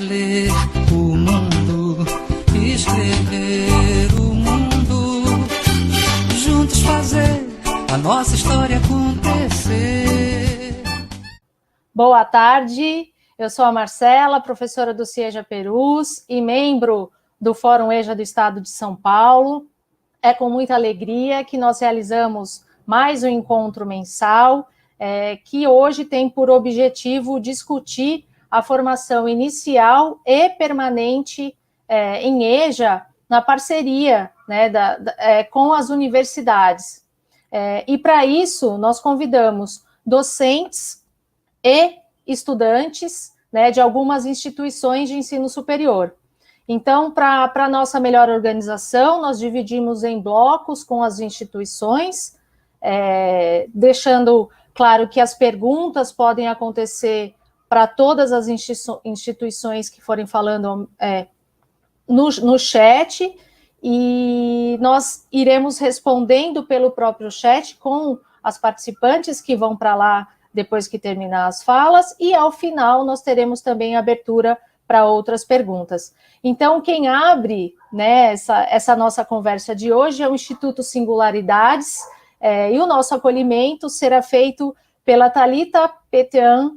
ler o mundo, escrever o mundo, juntos fazer a nossa história acontecer. Boa tarde, eu sou a Marcela, professora do CIEJA Perus e membro do Fórum EJA do Estado de São Paulo. É com muita alegria que nós realizamos mais um encontro mensal, que hoje tem por objetivo discutir a formação inicial e permanente em EJA, na parceria, né, com as universidades. E para isso, nós convidamos docentes e estudantes, né, de algumas instituições de ensino superior. Então, para a nossa melhor organização, nós dividimos em blocos com as instituições, deixando claro que as perguntas podem acontecer para todas as instituições que forem falando no chat, e nós iremos respondendo pelo próprio chat com as participantes que vão para lá depois que terminar as falas, e ao final nós teremos também abertura para outras perguntas. Então, quem abre, né, essa nossa conversa de hoje é o Instituto Singularidades, e o nosso acolhimento será feito pela Thalita Petean,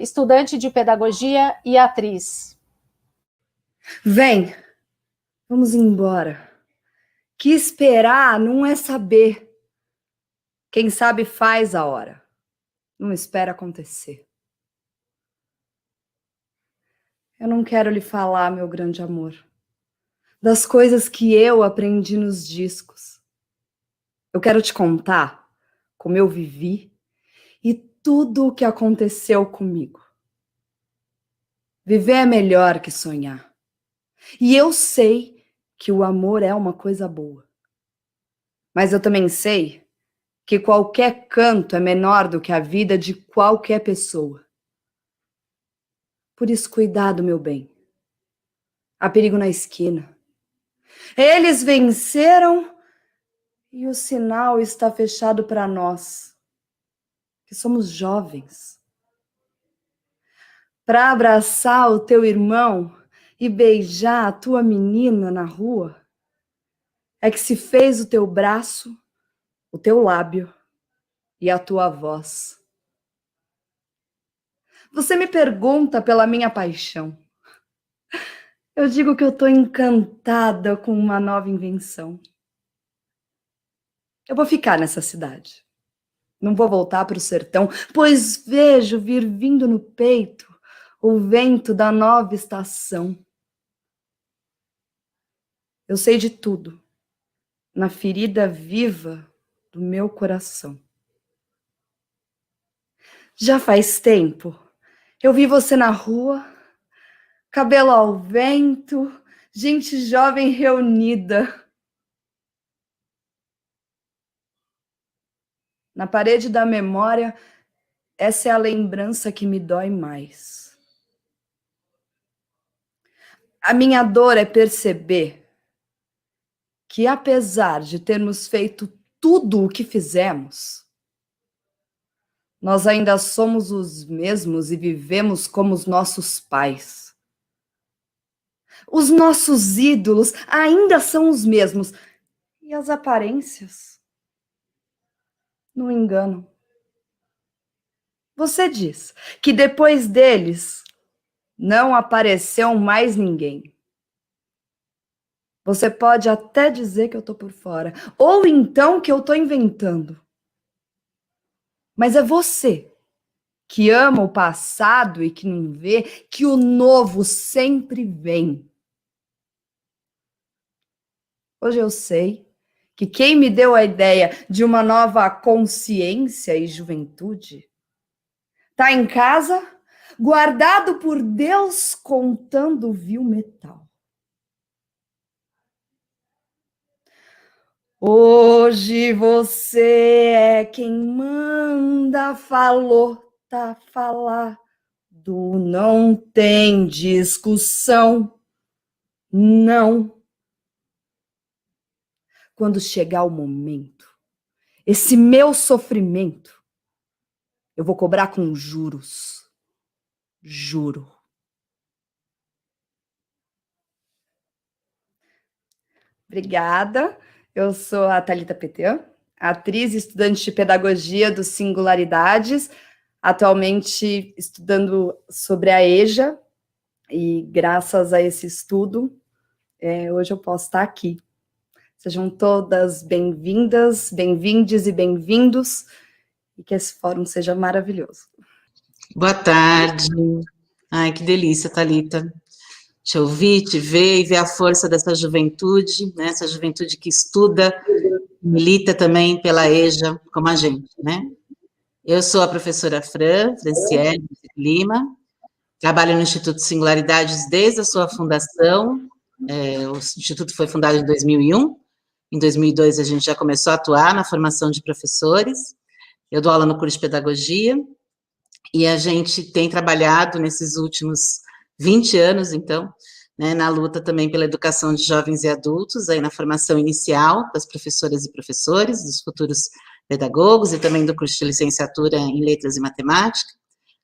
estudante de pedagogia e atriz. Vem, vamos embora. Que esperar não é saber. Quem sabe faz a hora, não espera acontecer. Eu não quero lhe falar, meu grande amor, das coisas que eu aprendi nos discos. Eu quero te contar como eu vivi e tudo o que aconteceu comigo. Viver é melhor que sonhar. E eu sei que o amor é uma coisa boa. Mas eu também sei que qualquer canto é menor do que a vida de qualquer pessoa. Por isso, cuidado, meu bem. Há perigo na esquina. Eles venceram e o sinal está fechado para nós, que somos jovens. Para abraçar o teu irmão e beijar a tua menina na rua, é que se fez o teu braço, o teu lábio e a tua voz. Você me pergunta pela minha paixão. Eu digo que eu estou encantada com uma nova invenção. Eu vou ficar nessa cidade. Não vou voltar para o sertão, pois vejo vir vindo no peito o vento da nova estação. Eu sei de tudo, na ferida viva do meu coração. Já faz tempo, eu vi você na rua, cabelo ao vento, gente jovem reunida. Na parede da memória, essa é a lembrança que me dói mais. A minha dor é perceber que, apesar de termos feito tudo o que fizemos, nós ainda somos os mesmos e vivemos como os nossos pais. Os nossos ídolos ainda são os mesmos. E as aparências não enganam. Você diz que depois deles não apareceu mais ninguém. Você pode até dizer que eu tô por fora, ou então que eu tô inventando. Mas é você que ama o passado e que não vê que o novo sempre vem. Hoje eu sei que quem me deu a ideia de uma nova consciência e juventude tá em casa, guardado por Deus, contando vil metal. Hoje você é quem manda, falou, tá falado, não tem discussão, não. Quando chegar o momento, esse meu sofrimento, eu vou cobrar com juros, juro. Obrigada. Eu sou a Thalita Petê, atriz e estudante de Pedagogia do Singularidades, atualmente estudando sobre a EJA, e graças a esse estudo, hoje eu posso estar aqui. Sejam todas bem-vindas, bem-vindes e bem-vindos, e que esse fórum seja maravilhoso. Boa tarde. Ai, que delícia, Thalita. Te ouvir, te ver e ver a força dessa juventude, né? Essa juventude que estuda, milita também pela EJA, como a gente, né? Eu sou a professora Franciele Lima, trabalho no Instituto Singularidades desde a sua fundação. O Instituto foi fundado em 2001, em 2002 a gente já começou a atuar na formação de professores. Eu dou aula no curso de Pedagogia, e a gente tem trabalhado nesses últimos 20 anos, então, né, na luta também pela educação de jovens e adultos, aí na formação inicial das professoras e professores, dos futuros pedagogos, e também do curso de licenciatura em Letras e Matemática,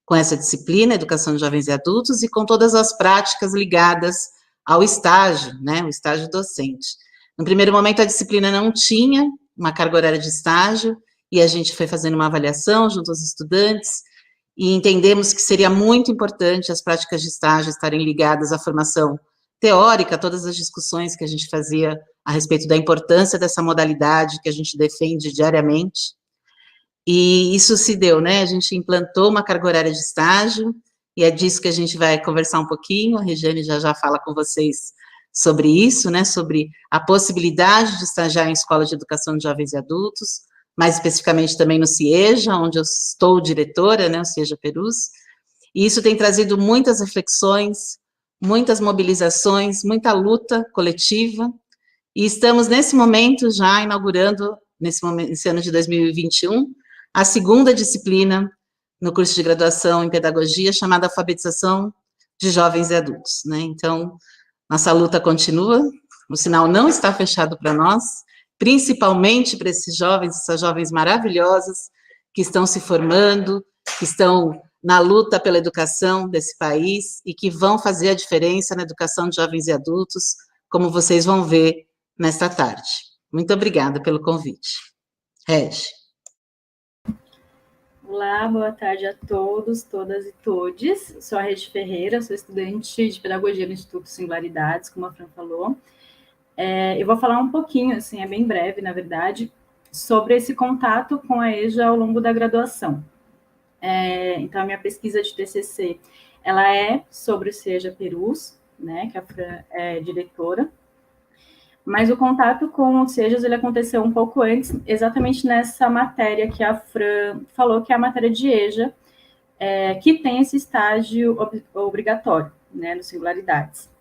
com essa disciplina, Educação de Jovens e Adultos, e com todas as práticas ligadas ao estágio, né, o estágio docente. No primeiro momento, a disciplina não tinha uma carga horária de estágio, e a gente foi fazendo uma avaliação junto aos estudantes, e entendemos que seria muito importante as práticas de estágio estarem ligadas à formação teórica, todas as discussões que a gente fazia a respeito da importância dessa modalidade que a gente defende diariamente. E isso se deu, né? A gente implantou uma carga horária de estágio, e é disso que a gente vai conversar um pouquinho. A Regiane já fala com vocês sobre isso, né? Sobre a possibilidade de estagiar em escola de educação de jovens e adultos, mais especificamente também no CIEJA, onde eu estou diretora, né, o CIEJA Perus, e isso tem trazido muitas reflexões, muitas mobilizações, muita luta coletiva, e estamos nesse momento já inaugurando, nesse ano de 2021, a segunda disciplina no curso de graduação em Pedagogia, chamada Alfabetização de Jovens e Adultos, né? Então, nossa luta continua, o sinal não está fechado para nós, principalmente para esses jovens, essas jovens maravilhosas, que estão se formando, que estão na luta pela educação desse país, e que vão fazer a diferença na educação de jovens e adultos, como vocês vão ver nesta tarde. Muito obrigada pelo convite. Regi. Olá, boa tarde a todos, todas e todes. Sou a Regi Ferreira, sou estudante de Pedagogia no Instituto Singularidades, como a Fran falou. Eu vou falar um pouquinho, assim, é bem breve, na verdade, sobre esse contato com a EJA ao longo da graduação. Então, a minha pesquisa de TCC, ela é sobre o CIEJA Perus, né, que a Fran é diretora, mas o contato com os CIEJAs, ele aconteceu um pouco antes, exatamente nessa matéria que a Fran falou, que é a matéria de EJA, que tem esse estágio obrigatório, né, no Singularidades.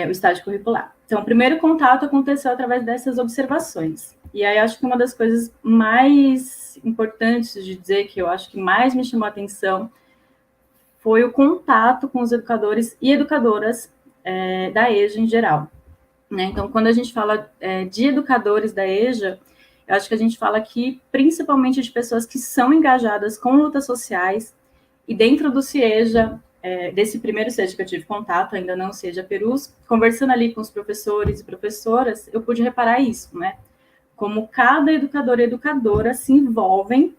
O estágio curricular. Então, o primeiro contato aconteceu através dessas observações. E aí, acho que uma das coisas mais importantes de dizer, que eu acho que mais me chamou a atenção, foi o contato com os educadores e educadoras da EJA em geral. Né? Então, quando a gente fala de educadores da EJA, eu acho que a gente fala aqui principalmente de pessoas que são engajadas com lutas sociais, e dentro do CIEJA, desse primeiro CIEJA que eu tive contato, ainda não CIEJA Perus, conversando ali com os professores e professoras, eu pude reparar isso, né? Como cada educador e educadora se envolvem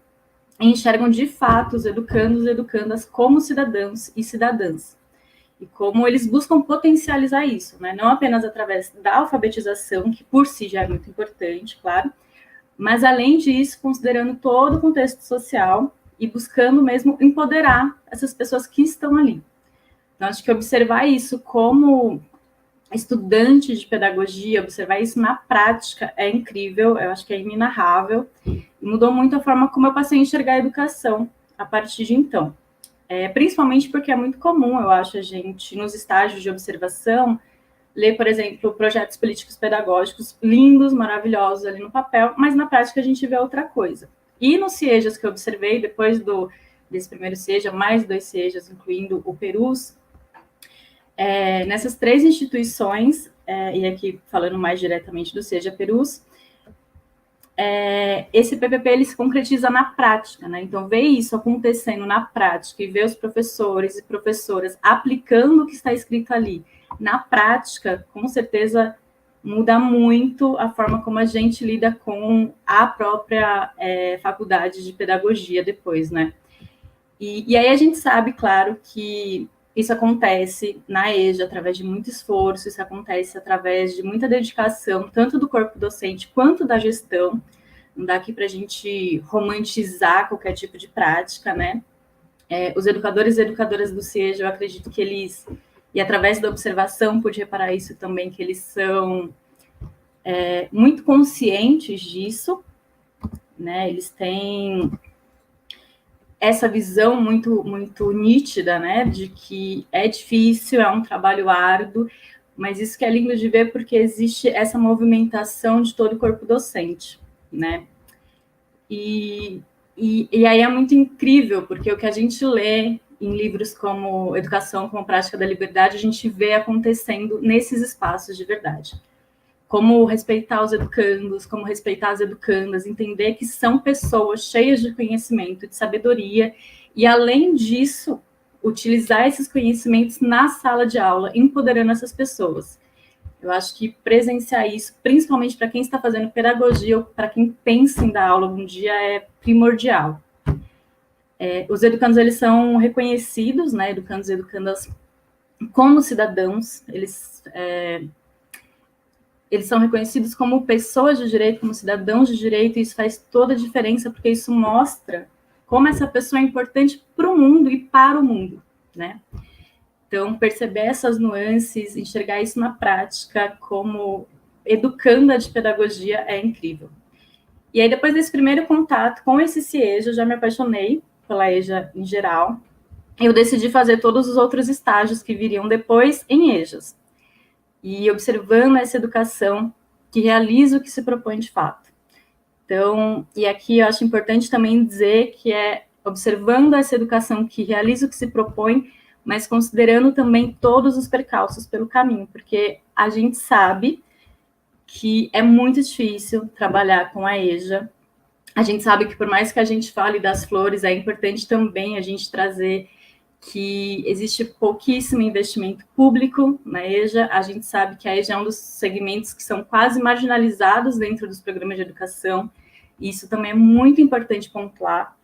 e enxergam de fato os educandos e educandas como cidadãos e cidadãs. E como eles buscam potencializar isso, né? Não apenas através da alfabetização, que por si já é muito importante, claro, mas além disso, considerando todo o contexto social e buscando mesmo empoderar essas pessoas que estão ali. Então, acho que observar isso como estudante de pedagogia, observar isso na prática é incrível, eu acho que é inenarrável, e mudou muito a forma como eu passei a enxergar a educação a partir de então. Principalmente porque é muito comum, eu acho, a gente, nos estágios de observação, ler, por exemplo, projetos políticos pedagógicos lindos, maravilhosos ali no papel, mas na prática a gente vê outra coisa. E nos CIEJAs que eu observei, depois desse primeiro CIEJA, mais 2 CIEJAs, incluindo o Perus, nessas 3 instituições, e aqui falando mais diretamente do CIEJA Perus, esse PPP ele se concretiza na prática, né? Então, ver isso acontecendo na prática e ver os professores e professoras aplicando o que está escrito ali na prática, com certeza muda muito a forma como a gente lida com a própria faculdade de pedagogia depois, né? E aí a gente sabe, claro, que isso acontece na EJA através de muito esforço, isso acontece através de muita dedicação, tanto do corpo docente quanto da gestão. Não dá aqui para a gente romantizar qualquer tipo de prática, né? Os educadores e educadoras do CIEJA, eu acredito que eles, e através da observação pude reparar isso também, que eles são muito conscientes disso, né? Eles têm essa visão muito, muito nítida, né, de que é difícil, é um trabalho árduo, mas isso que é lindo de ver porque existe essa movimentação de todo o corpo docente, né, e aí é muito incrível, porque o que a gente lê em livros como Educação como Prática da Liberdade, a gente vê acontecendo nesses espaços de verdade. Como respeitar os educandos, como respeitar as educandas, entender que são pessoas cheias de conhecimento, de sabedoria, e, além disso, utilizar esses conhecimentos na sala de aula, empoderando essas pessoas. Eu acho que presenciar isso, principalmente para quem está fazendo pedagogia ou para quem pensa em dar aula algum dia, é primordial. Os educandos, eles são reconhecidos, né, educandos e educandas, como cidadãos, eles são reconhecidos como pessoas de direito, como cidadãos de direito, e isso faz toda a diferença, porque isso mostra como essa pessoa é importante para o mundo e para o mundo, né? Então, perceber essas nuances, enxergar isso na prática como educanda de pedagogia é incrível. E aí, depois desse primeiro contato com esse CIEJA, eu já me apaixonei pela EJA em geral. Eu decidi fazer todos os outros estágios que viriam depois em EJAs. E observando essa educação que realiza o que se propõe de fato. Então, e aqui eu acho importante também dizer que é observando essa educação que realiza o que se propõe, mas considerando também todos os percalços pelo caminho, porque a gente sabe que é muito difícil trabalhar com a EJA. A gente sabe que por mais que a gente fale das flores, é importante também a gente trazer que existe pouquíssimo investimento público na EJA. A gente sabe que a EJA é um dos segmentos que são quase marginalizados dentro dos programas de educação, e isso também é muito importante pontuar.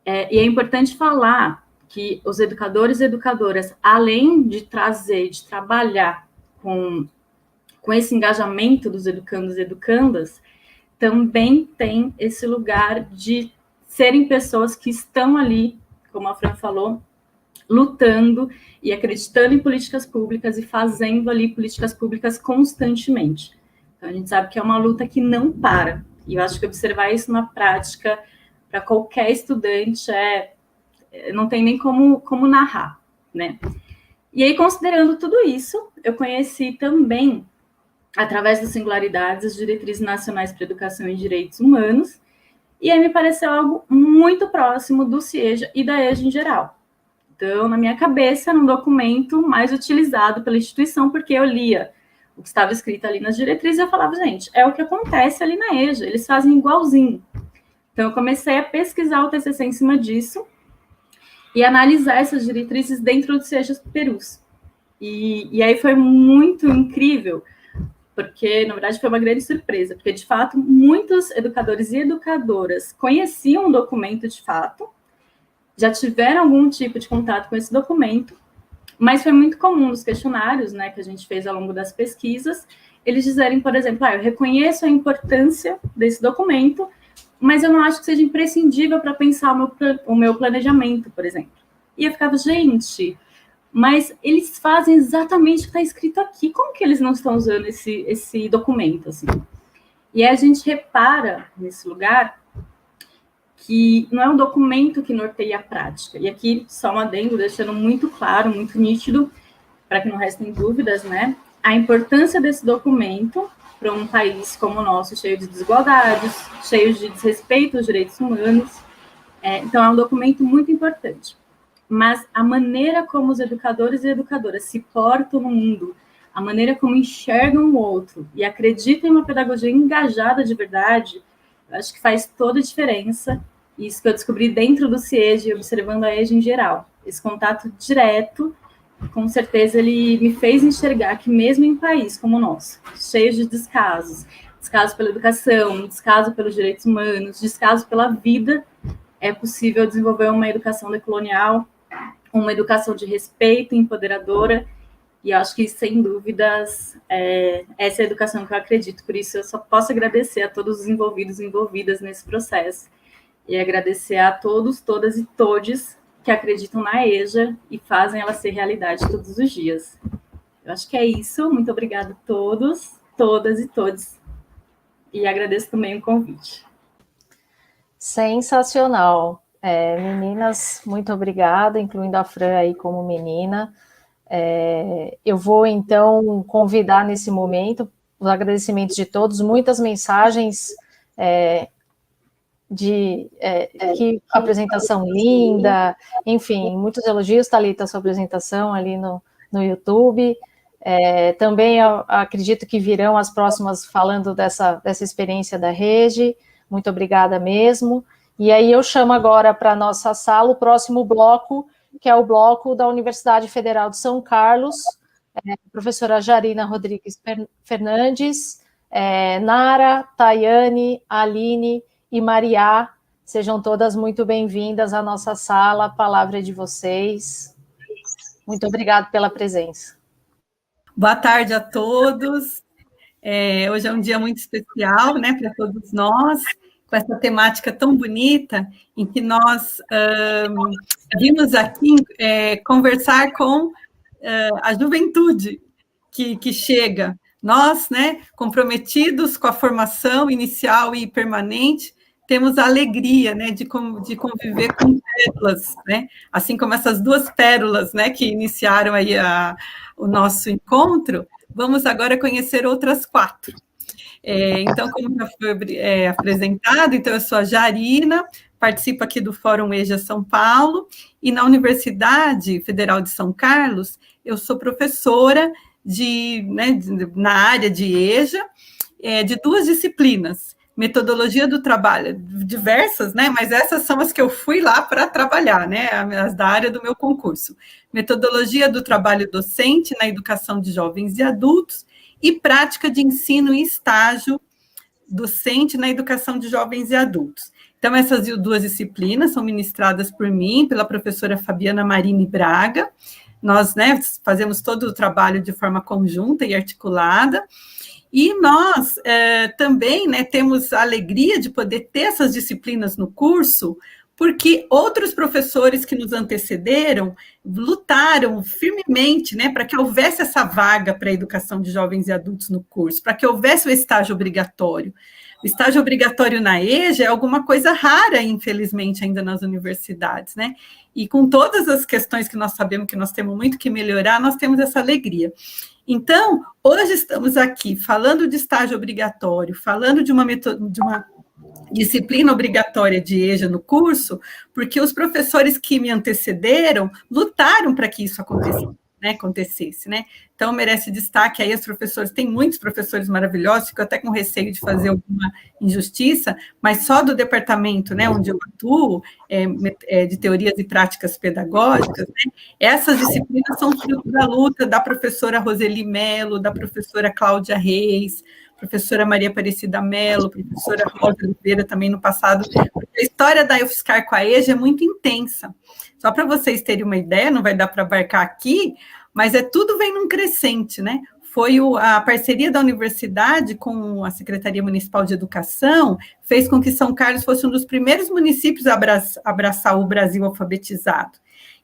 E é importante falar que os educadores e educadoras, além de trazer, de trabalhar com esse engajamento dos educandos e educandas, também tem esse lugar de serem pessoas que estão ali, como a Fran falou, lutando e acreditando em políticas públicas e fazendo ali políticas públicas constantemente. Então, a gente sabe que é uma luta que não para. E eu acho que observar isso na prática, para qualquer estudante, não tem nem como narrar, né? E aí, considerando tudo isso, eu conheci também, através das Singularidades, as Diretrizes Nacionais para Educação e Direitos Humanos, e aí me pareceu algo muito próximo do CIEJA e da EJA em geral. Então, na minha cabeça, era um documento mais utilizado pela instituição, porque eu lia o que estava escrito ali nas diretrizes e eu falava, gente, é o que acontece ali na EJA, eles fazem igualzinho. Então, eu comecei a pesquisar o TCC em cima disso e analisar essas diretrizes dentro do CIEJA Perus. E aí foi muito incrível, porque, na verdade, foi uma grande surpresa, porque, de fato, muitos educadores e educadoras conheciam o documento de fato, já tiveram algum tipo de contato com esse documento, mas foi muito comum nos questionários, né, que a gente fez ao longo das pesquisas, eles dizerem, por exemplo, eu reconheço a importância desse documento, mas eu não acho que seja imprescindível para pensar o meu planejamento, por exemplo. E eu ficava, gente, mas eles fazem exatamente o que está escrito aqui, como que eles não estão usando esse documento, assim? E aí a gente repara, nesse lugar, que não é um documento que norteia a prática. E aqui, só um adendo, deixando muito claro, muito nítido, para que não restem dúvidas, né? A importância desse documento para um país como o nosso, cheio de desigualdades, cheio de desrespeito aos direitos humanos. Então, é um documento muito importante. Mas a maneira como os educadores e educadoras se portam no mundo, a maneira como enxergam o outro e acreditam em uma pedagogia engajada de verdade, eu acho que faz toda a diferença. Isso que eu descobri dentro do CIEJA e observando a EJA em geral. Esse contato direto com certeza ele me fez enxergar que mesmo em um país como o nosso, cheio de descaso pela educação, descaso pelos direitos humanos, descaso pela vida, é possível desenvolver uma educação decolonial, uma educação de respeito, empoderadora, e acho que, sem dúvidas, essa é a educação que eu acredito. Por isso, eu só posso agradecer a todos os envolvidos e envolvidas nesse processo, e agradecer a todos, todas e todes que acreditam na EJA e fazem ela ser realidade todos os dias. Eu acho que é isso. Muito obrigada a todos, todas e todos. E agradeço também o convite. Sensacional. Meninas, muito obrigada, incluindo a Fran aí como menina. Eu vou, então, convidar nesse momento os agradecimentos de todos, muitas mensagens que apresentação linda, enfim, muitos elogios, Thalita, a sua apresentação ali no YouTube. Também acredito que virão as próximas falando dessa experiência da rede. Muito obrigada mesmo. E aí eu chamo agora para a nossa sala o próximo bloco, que é o bloco da Universidade Federal de São Carlos, professora Jarina Rodrigues Fernandes, Nara, Tayane, Aline e Maria, sejam todas muito bem-vindas à nossa sala, a palavra é de vocês. Muito obrigada pela presença. Boa tarde a todos. Hoje é um dia muito especial, né, para todos nós, com essa temática tão bonita, em que nós vimos aqui conversar com a juventude que chega. Nós, né, comprometidos com a formação inicial e permanente, temos a alegria, né, de conviver com pérolas, né, assim como essas duas pérolas, né, que iniciaram aí o nosso encontro. Vamos agora conhecer outras 4. Então, como já foi apresentado, então eu sou a Jarina, participo aqui do Fórum EJA São Paulo, e na Universidade Federal de São Carlos, eu sou professora na área de EJA, de 2 disciplinas, metodologia do trabalho, diversas, né, mas essas são as que eu fui lá para trabalhar, né, as da área do meu concurso. Metodologia do trabalho docente na educação de jovens e adultos e prática de ensino e estágio docente na educação de jovens e adultos. Então, essas 2 disciplinas são ministradas por mim, pela professora Fabiana Marini Braga. Nós, né, fazemos todo o trabalho de forma conjunta e articulada. E nós também, né, temos a alegria de poder ter essas disciplinas no curso, porque outros professores que nos antecederam lutaram firmemente, né, para que houvesse essa vaga para a educação de jovens e adultos no curso, para que houvesse o estágio obrigatório. O estágio obrigatório na EJA é alguma coisa rara, infelizmente, ainda nas universidades, né? E com todas as questões que nós sabemos que nós temos muito que melhorar, nós temos essa alegria. Então, hoje estamos aqui falando de estágio obrigatório, falando de uma disciplina obrigatória de EJA no curso, porque os professores que me antecederam lutaram para que isso acontecesse, né? Então, merece destaque aí, os professores, tem muitos professores maravilhosos, fico até com receio de fazer alguma injustiça, mas só do departamento, né, onde eu atuo, de teorias e práticas pedagógicas, né, essas disciplinas são fruto da luta da professora Roseli Mello, da professora Cláudia Reis, professora Maria Aparecida Mello, professora Rosa Oliveira também no passado. A história da UFSCar com a EJA é muito intensa. Só para vocês terem uma ideia, não vai dar para abarcar aqui, mas tudo vem num crescente, né? Foi a parceria da universidade com a Secretaria Municipal de Educação, fez com que São Carlos fosse um dos primeiros municípios a abraçar o Brasil alfabetizado.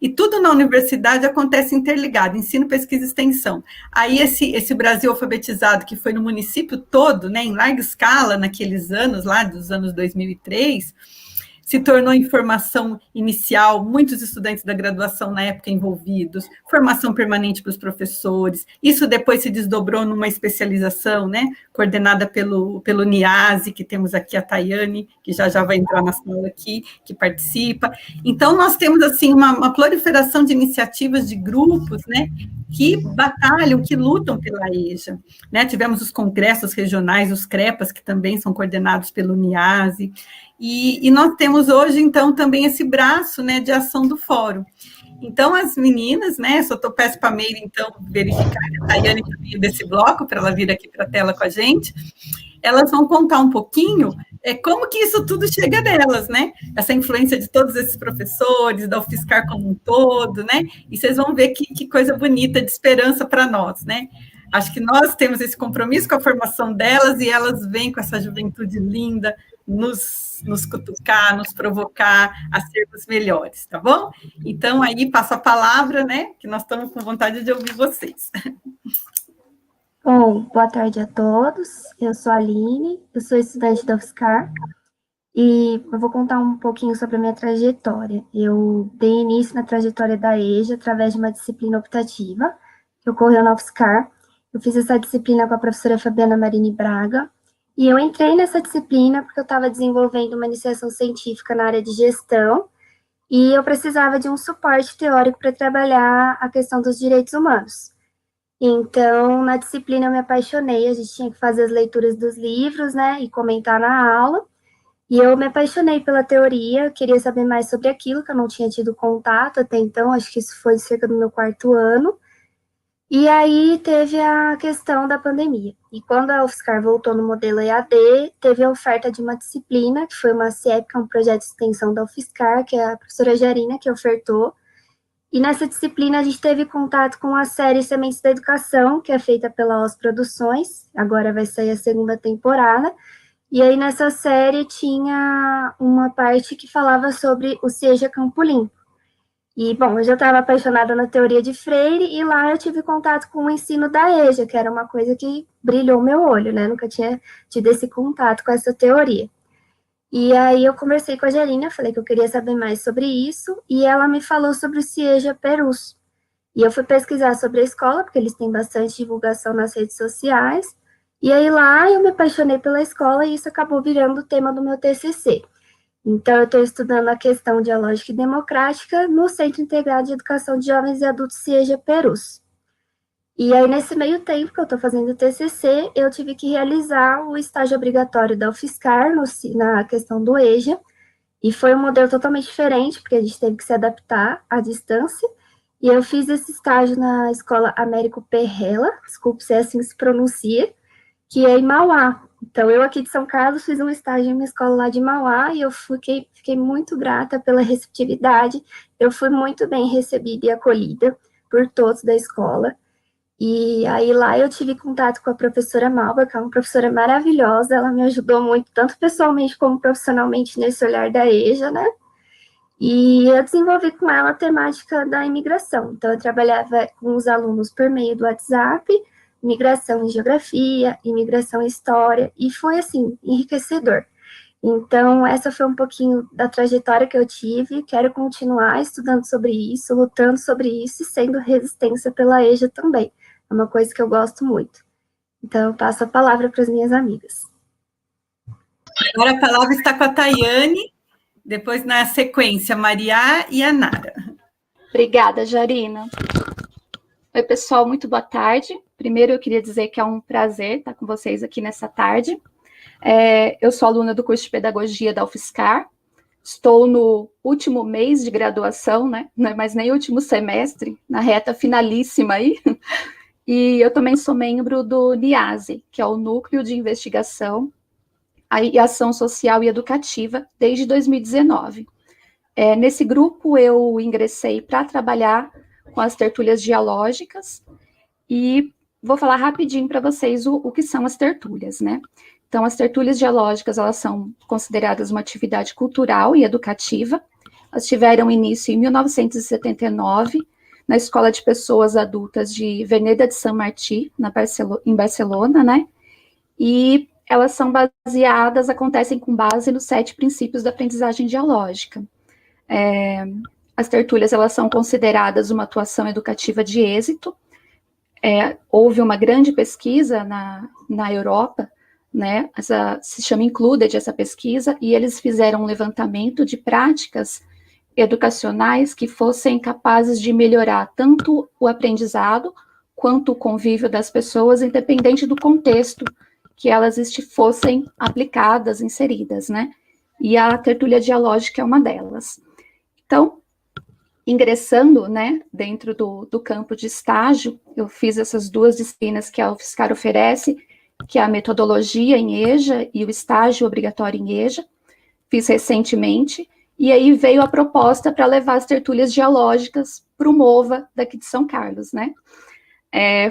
E tudo na universidade acontece interligado, ensino, pesquisa e extensão. Aí esse Brasil alfabetizado, que foi no município todo, né, em larga escala, naqueles anos, lá dos anos 2003, se tornou em formação inicial, muitos estudantes da graduação na época envolvidos, formação permanente para os professores, isso depois se desdobrou numa especialização, né, coordenada pelo NIASE, que temos aqui a Tayane, que já vai entrar na sala aqui, que participa. Então, nós temos, assim, uma proliferação de iniciativas de grupos, né, que batalham, que lutam pela EJA, né, tivemos os congressos regionais, os CREPAS, que também são coordenados pelo NIASE, e nós temos hoje, então, também esse braço, né, de ação do fórum. Então, as meninas, né, só peço para a Meire, então, verificar a Tayane também desse bloco, para ela vir aqui para a tela com a gente, elas vão contar um pouquinho como que isso tudo chega nelas, né? Essa influência de todos esses professores, da UFSCar como um todo, né? E vocês vão ver que coisa bonita de esperança para nós, né? Acho que nós temos esse compromisso com a formação delas e elas vêm com essa juventude linda nos cutucar, nos provocar a sermos melhores, tá bom? Então, aí passo a palavra, né? Que nós estamos com vontade de ouvir vocês. Bom, boa tarde a todos. Eu sou a Aline, eu sou estudante da UFSCar e eu vou contar um pouquinho sobre a minha trajetória. Eu dei início na trajetória da EJA através de uma disciplina optativa que ocorreu na UFSCar. Eu fiz essa disciplina com a professora Fabiana Marini Braga e eu entrei nessa disciplina porque eu estava desenvolvendo uma iniciação científica na área de gestão e eu precisava de um suporte teórico para trabalhar a questão dos direitos humanos. Então, na disciplina eu me apaixonei, a gente tinha que fazer as leituras dos livros, né, e comentar na aula, e eu me apaixonei pela teoria, queria saber mais sobre aquilo, que eu não tinha tido contato até então, acho que isso foi cerca do meu 4º ano, e aí teve a questão da pandemia, e quando a UFSCar voltou no modelo EAD, teve a oferta de uma disciplina, que foi uma CIEP, que é um projeto de extensão da UFSCar, que é a professora Jarina que ofertou. E nessa disciplina a gente teve contato com a série Sementes da Educação, que é feita pela OS Produções, agora vai sair a 2ª temporada, e aí nessa série tinha uma parte que falava sobre o CIEJA Campo Limpo. E, bom, eu já estava apaixonada na teoria de Freire, e lá eu tive contato com o ensino da EJA, que era uma coisa que brilhou meu olho, né, nunca tinha tido esse contato com essa teoria. E aí eu conversei com a Jarina, falei que eu queria saber mais sobre isso, e ela me falou sobre o CIEJA Perus. E eu fui pesquisar sobre a escola, porque eles têm bastante divulgação nas redes sociais, e aí lá eu me apaixonei pela escola, e isso acabou virando o tema do meu TCC. Então eu estou estudando a questão dialógica e democrática no Centro Integrado de Educação de Jovens e Adultos CIEJA Perus. E aí, nesse meio tempo que eu estou fazendo o TCC, eu tive que realizar o estágio obrigatório da UFSCar na questão do EJA, e foi um modelo totalmente diferente, porque a gente teve que se adaptar à distância, e eu fiz esse estágio na Escola Américo Perrella, desculpe se é assim que se pronuncia, que é em Mauá. Então, eu aqui de São Carlos fiz um estágio em uma escola lá de Mauá, e eu fiquei muito grata pela receptividade, eu fui muito bem recebida e acolhida por todos da escola. E aí lá eu tive contato com a professora Malba, que é uma professora maravilhosa, ela me ajudou muito, tanto pessoalmente como profissionalmente, nesse olhar da EJA, né? E eu desenvolvi com ela a temática da imigração. Então, eu trabalhava com os alunos por meio do WhatsApp, imigração em geografia, imigração em história, e foi, assim, enriquecedor. Então, essa foi um pouquinho da trajetória que eu tive, quero continuar estudando sobre isso, lutando sobre isso e sendo resistência pela EJA também. É uma coisa que eu gosto muito. Então, eu passo a palavra para as minhas amigas. Agora a palavra está com a Tayane, depois na sequência, Maria e a Nara. Obrigada, Jarina. Oi, pessoal, muito boa tarde. Primeiro, eu queria dizer que é um prazer estar com vocês aqui nessa tarde. Eu sou aluna do curso de Pedagogia da UFSCar, estou no último mês de graduação, né? Não é mais nem último semestre, na reta finalíssima aí, e eu também sou membro do NIASE, que é o Núcleo de Investigação e Ação Social e Educativa, desde 2019. Nesse grupo eu ingressei para trabalhar com as tertúlias dialógicas, e vou falar rapidinho para vocês o que são as tertúlias, né? Então, as tertúlias dialógicas, elas são consideradas uma atividade cultural e educativa. Elas tiveram início em 1979, na Escola de Pessoas Adultas de Verneda de San Martí, em Barcelona, né? E elas são acontecem com base nos 7 princípios da aprendizagem dialógica. As tertúlias, elas são consideradas uma atuação educativa de êxito. Houve uma grande pesquisa na Europa, né, se chama Included, essa pesquisa, e eles fizeram um levantamento de práticas educacionais que fossem capazes de melhorar tanto o aprendizado quanto o convívio das pessoas, independente do contexto que elas fossem aplicadas, inseridas, né, e a tertúlia dialógica é uma delas. Então, ingressando, né, dentro do campo de estágio, eu fiz essas 2 disciplinas que a UFSCar oferece, que é a metodologia em EJA e o estágio obrigatório em EJA, fiz recentemente, e aí veio a proposta para levar as tertúlias dialógicas para o MOVA daqui de São Carlos, né?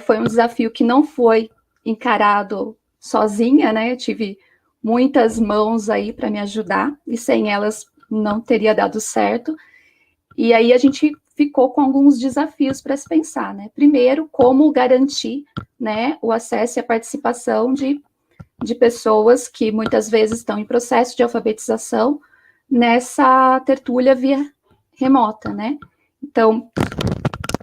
Foi um desafio que não foi encarado sozinha, né? Eu tive muitas mãos aí para me ajudar, e sem elas não teria dado certo. E aí a gente ficou com alguns desafios para se pensar, né? Primeiro, como garantir, né, o acesso e a participação de pessoas que muitas vezes estão em processo de alfabetização nessa tertúlia via remota, né? Então,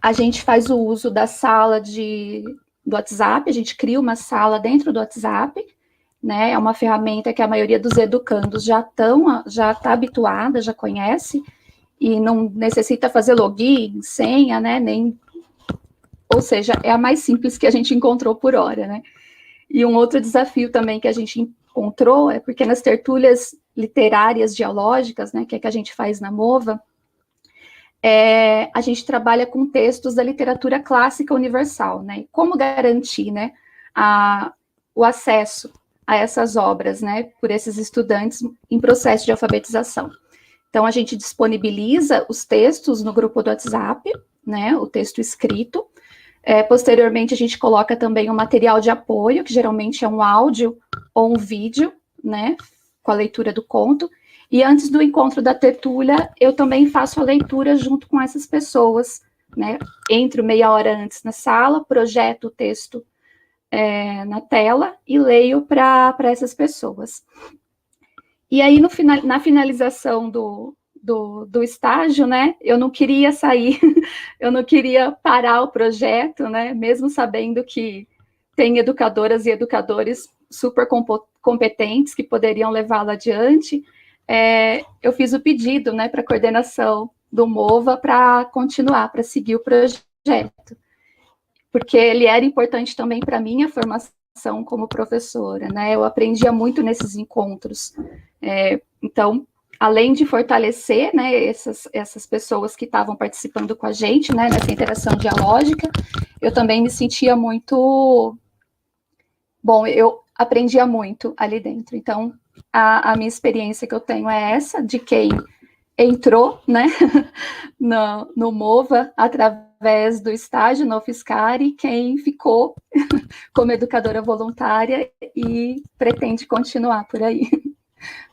a gente faz o uso da sala do WhatsApp, a gente cria uma sala dentro do WhatsApp, né? É uma ferramenta que a maioria dos educandos já está habituada, já conhece, e não necessita fazer login, senha, né, ou seja, é a mais simples que a gente encontrou por hora, né. E um outro desafio também que a gente encontrou é porque nas tertúlias literárias dialógicas, né, que é que a gente faz na MOVA, a gente trabalha com textos da literatura clássica universal, né, como garantir, né, o acesso a essas obras, né, por esses estudantes em processo de alfabetização. Então, a gente disponibiliza os textos no grupo do WhatsApp, né, o texto escrito. Posteriormente, a gente coloca também um material de apoio, que geralmente é um áudio ou um vídeo, né, com a leitura do conto. E antes do encontro da tertúlia, eu também faço a leitura junto com essas pessoas, né, entro meia hora antes na sala, projeto o texto na tela e leio para essas pessoas. E aí, na finalização do estágio, né, eu não queria sair, eu não queria parar o projeto, né, mesmo sabendo que tem educadoras e educadores super competentes que poderiam levá-lo adiante, eu fiz o pedido, né, para a coordenação do MOVA para continuar, para seguir o projeto, porque ele era importante também para a minha formação como professora, né, eu aprendia muito nesses encontros. Então, além de fortalecer, né, essas pessoas que estavam participando com a gente, né, nessa interação dialógica, eu também me sentia muito... Bom, eu aprendia muito ali dentro. Então, a minha experiência que eu tenho é essa, de quem entrou, né, no MOVA, através do estágio no UFSCar, e quem ficou como educadora voluntária e pretende continuar por aí.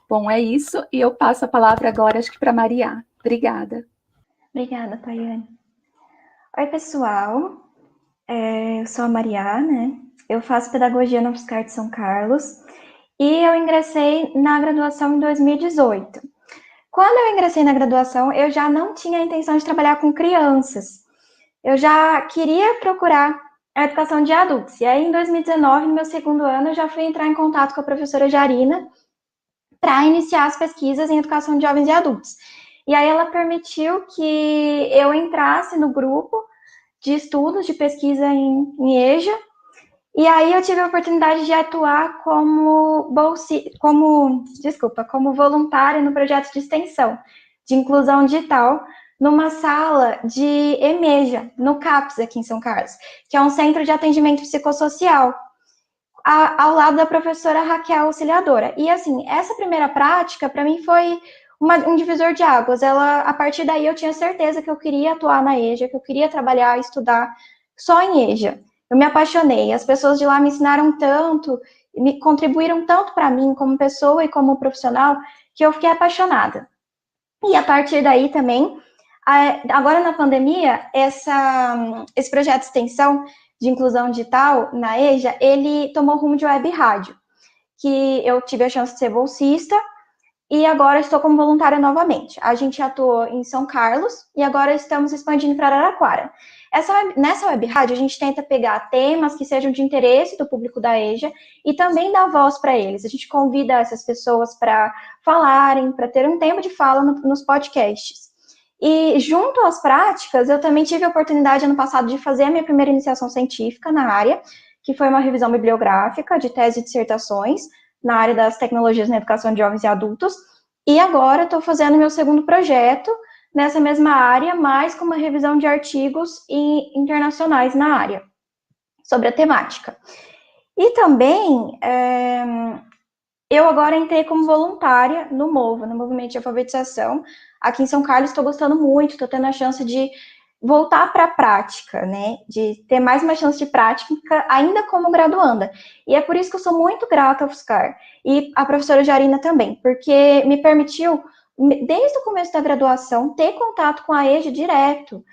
Bom, é isso, e eu passo a palavra agora, acho que para Maria. Obrigada. Obrigada, Tayane. Oi, pessoal. Eu sou a Maria, né? Eu faço pedagogia no UFSCar de São Carlos e eu ingressei na graduação em 2018. Quando eu ingressei na graduação, eu já não tinha a intenção de trabalhar com crianças. Eu já queria procurar a educação de adultos. E aí, em 2019, no meu segundo ano, eu já fui entrar em contato com a professora Jarina para iniciar as pesquisas em educação de jovens e adultos. E aí ela permitiu que eu entrasse no grupo de estudos de pesquisa em EJA, e aí eu tive a oportunidade de atuar como voluntária no projeto de extensão de inclusão digital, numa sala de EMEJA, no CAPS, aqui em São Carlos, que é um centro de atendimento psicossocial, ao lado da professora Raquel Auxiliadora. E, assim, essa primeira prática, para mim, foi um divisor de águas. A partir daí, eu tinha certeza que eu queria atuar na EJA, que eu queria trabalhar e estudar só em EJA. Eu me apaixonei. As pessoas de lá me ensinaram tanto, me contribuíram tanto para mim, como pessoa e como profissional, que eu fiquei apaixonada. E, a partir daí, também, agora na pandemia, esse projeto de extensão de inclusão digital na EJA, ele tomou rumo de web rádio, que eu tive a chance de ser bolsista, e agora estou como voluntária novamente. A gente atuou em São Carlos, e agora estamos expandindo para Araraquara. Nessa web rádio, a gente tenta pegar temas que sejam de interesse do público da EJA, e também dar voz para eles. A gente convida essas pessoas para falarem, para ter um tempo de fala nos podcasts. E junto às práticas, eu também tive a oportunidade, ano passado, de fazer a minha primeira iniciação científica na área, que foi uma revisão bibliográfica de tese e dissertações na área das tecnologias na educação de jovens e adultos. E agora estou fazendo meu segundo projeto nessa mesma área, mas com uma revisão de artigos internacionais na área, sobre a temática. E também, eu agora entrei como voluntária no MOVA, no Movimento de Alfabetização. Aqui em São Carlos, estou gostando muito, estou tendo a chance de voltar para a prática, né? De ter mais uma chance de prática, ainda como graduanda. E é por isso que eu sou muito grata ao UFSCar. E a professora Jarina também, porque me permitiu, desde o começo da graduação, ter contato com a EJA direto.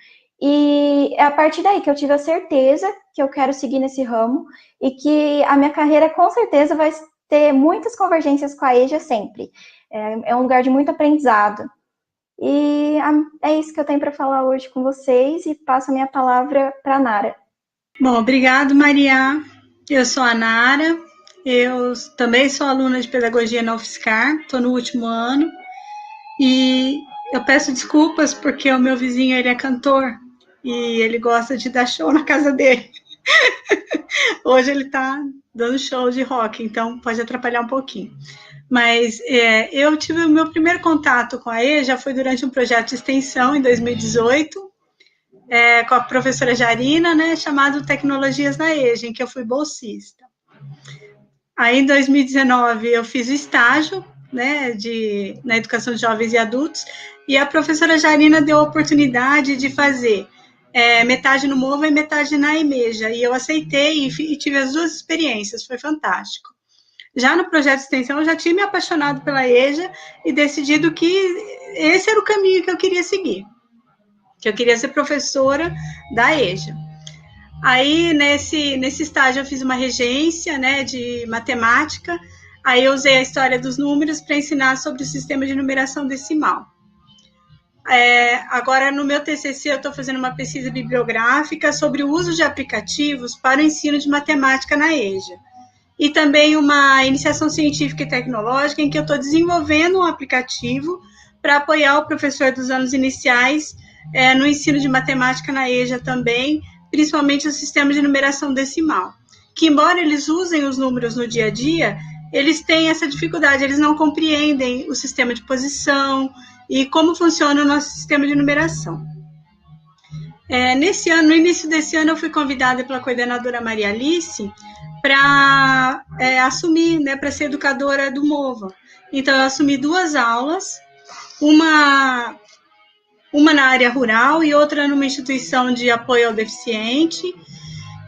E é a partir daí que eu tive a certeza que eu quero seguir nesse ramo e que a minha carreira, com certeza, vai ter muitas convergências com a EJA sempre. É um lugar de muito aprendizado. E é isso que eu tenho para falar hoje com vocês e passo a minha palavra para a Nara. Bom, obrigado, Maria. Eu sou a Nara, eu também sou aluna de Pedagogia na UFSCar, estou no último ano, e eu peço desculpas porque o meu vizinho, ele é cantor, e ele gosta de dar show na casa dele. Hoje ele está dando show de rock, então pode atrapalhar um pouquinho. Mas eu tive o meu primeiro contato com a EJA, foi durante um projeto de extensão, em 2018, com a professora Jarina, né, chamado Tecnologias na EJA, em que eu fui bolsista. Aí, em 2019, eu fiz o estágio, né, na educação de jovens e adultos, e a professora Jarina deu a oportunidade de fazer metade no MOVA e metade na EMEJA, e eu aceitei e tive as duas experiências, foi fantástico. Já no projeto de extensão, eu já tinha me apaixonado pela EJA e decidido que esse era o caminho que eu queria seguir, que eu queria ser professora da EJA. Aí, nesse estágio, eu fiz uma regência, né, de matemática, aí eu usei a história dos números para ensinar sobre o sistema de numeração decimal. Agora, no meu TCC, eu estou fazendo uma pesquisa bibliográfica sobre o uso de aplicativos para o ensino de matemática na EJA. E também uma iniciação científica e tecnológica em que eu estou desenvolvendo um aplicativo para apoiar o professor dos anos iniciais no ensino de matemática na EJA também, principalmente o sistema de numeração decimal, que embora eles usem os números no dia a dia, eles têm essa dificuldade, eles não compreendem o sistema de posição e como funciona o nosso sistema de numeração. Nesse ano, no início desse ano, eu fui convidada pela coordenadora Maria Alice para assumir, né, para ser educadora do MOVA. Então, eu assumi 2 aulas, uma na área rural e outra numa instituição de apoio ao deficiente,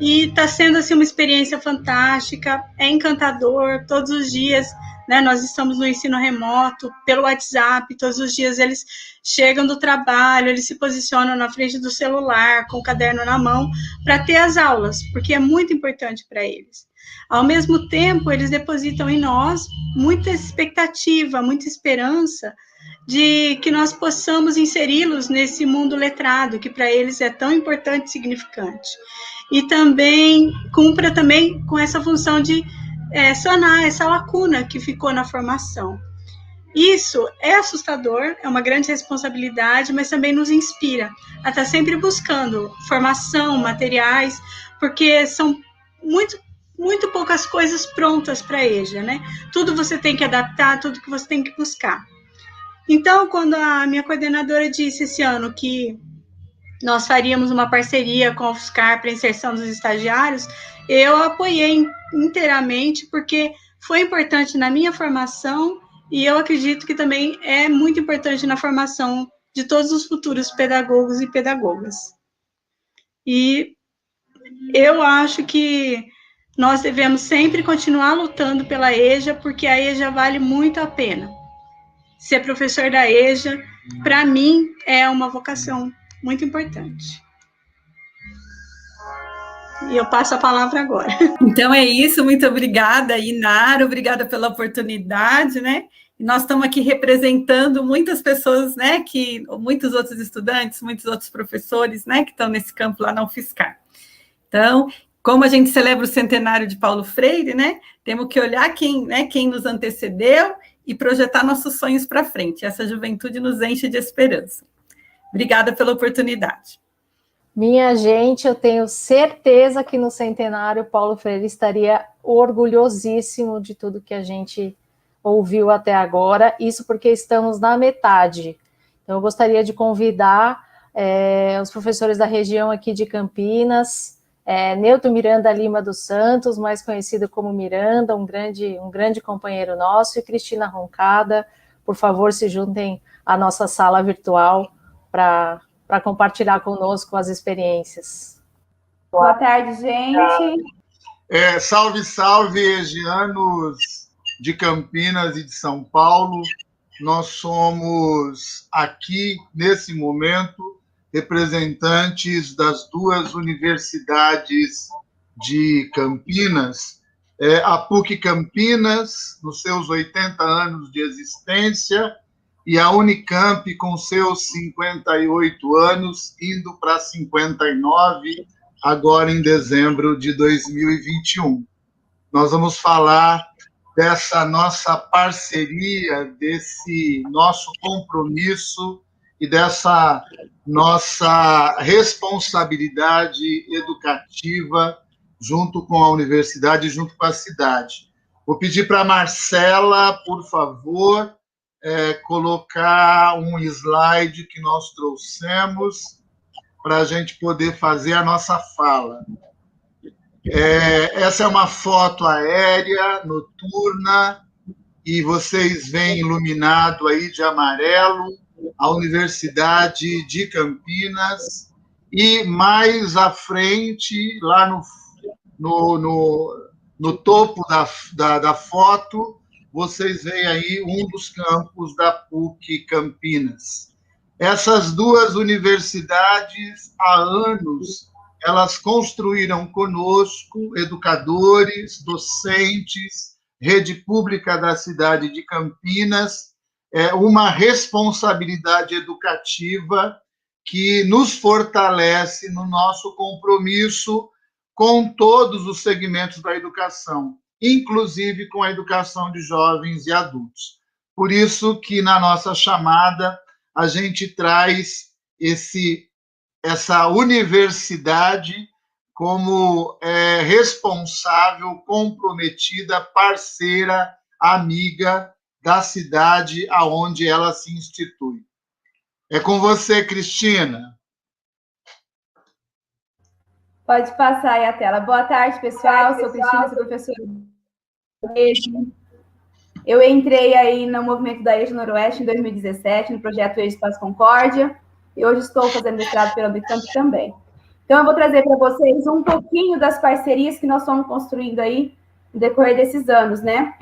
e está sendo, assim, uma experiência fantástica, é encantador, todos os dias, né, nós estamos no ensino remoto, pelo WhatsApp, todos os dias eles chegam do trabalho, eles se posicionam na frente do celular, com o caderno na mão, para ter as aulas, porque é muito importante para eles. Ao mesmo tempo, eles depositam em nós muita expectativa, muita esperança de que nós possamos inseri-los nesse mundo letrado, que para eles é tão importante e significante. E também cumpra também com essa função de sanar essa lacuna que ficou na formação. Isso é assustador, é uma grande responsabilidade, mas também nos inspira a estar sempre buscando formação, materiais, porque são muito poucas coisas prontas para a EJA, né? Tudo você tem que adaptar, tudo que você tem que buscar. Então, quando a minha coordenadora disse esse ano que nós faríamos uma parceria com a UFSCar para a inserção dos estagiários, eu apoiei inteiramente, porque foi importante na minha formação e eu acredito que também é muito importante na formação de todos os futuros pedagogos e pedagogas. E eu acho que nós devemos sempre continuar lutando pela EJA, porque a EJA vale muito a pena. Ser professor da EJA, para mim, é uma vocação muito importante. E eu passo a palavra agora. Então é isso, muito obrigada, Inara, obrigada pela oportunidade, né? E nós estamos aqui representando muitas pessoas, né? Muitos outros estudantes, muitos outros professores, né? Que estão nesse campo lá na UFSCar. Então, como a gente celebra o centenário de Paulo Freire, né? Temos que olhar quem nos antecedeu e projetar nossos sonhos para frente. Essa juventude nos enche de esperança. Obrigada pela oportunidade. Minha gente, eu tenho certeza que no centenário Paulo Freire estaria orgulhosíssimo de tudo que a gente ouviu até agora, isso porque estamos na metade. Então, eu gostaria de convidar os professores da região aqui de Campinas, Neuto Miranda Lima dos Santos, mais conhecido como Miranda, um grande companheiro nosso, e Cristina Roncada, por favor, se juntem à nossa sala virtual para compartilhar conosco as experiências. Boa tarde, gente. Salve, salve, egianos de Campinas e de São Paulo. Nós somos aqui, nesse momento, representantes das duas universidades de Campinas, a PUC Campinas, nos seus 80 anos de existência, e a Unicamp, com seus 58 anos, indo para 59, agora em dezembro de 2021. Nós vamos falar dessa nossa parceria, desse nosso compromisso e dessa nossa responsabilidade educativa junto com a universidade, junto com a cidade. Vou pedir para a Marcela, por favor, colocar um slide que nós trouxemos para a gente poder fazer a nossa fala. Essa é uma foto aérea, noturna, e vocês veem iluminado aí de amarelo a Universidade de Campinas, e mais à frente, lá no topo da foto, vocês veem aí um dos campos da PUC Campinas. Essas duas universidades, há anos, elas construíram conosco, educadores, docentes, rede pública da cidade de Campinas, uma responsabilidade educativa que nos fortalece no nosso compromisso com todos os segmentos da educação, inclusive com a educação de jovens e adultos. Por isso que, na nossa chamada, a gente traz essa universidade como responsável, comprometida, parceira, amiga da cidade aonde ela se institui. É com você, Cristina. Pode passar aí a tela. Boa tarde, pessoal. Sou Cristina, sou professora da EJA. Eu entrei aí no movimento da EJA Noroeste em 2017, no projeto EJA Espaço Concórdia, e hoje estou fazendo mestrado pela Unicamp também. Então, eu vou trazer para vocês um pouquinho das parcerias que nós estamos construindo aí no decorrer desses anos, né?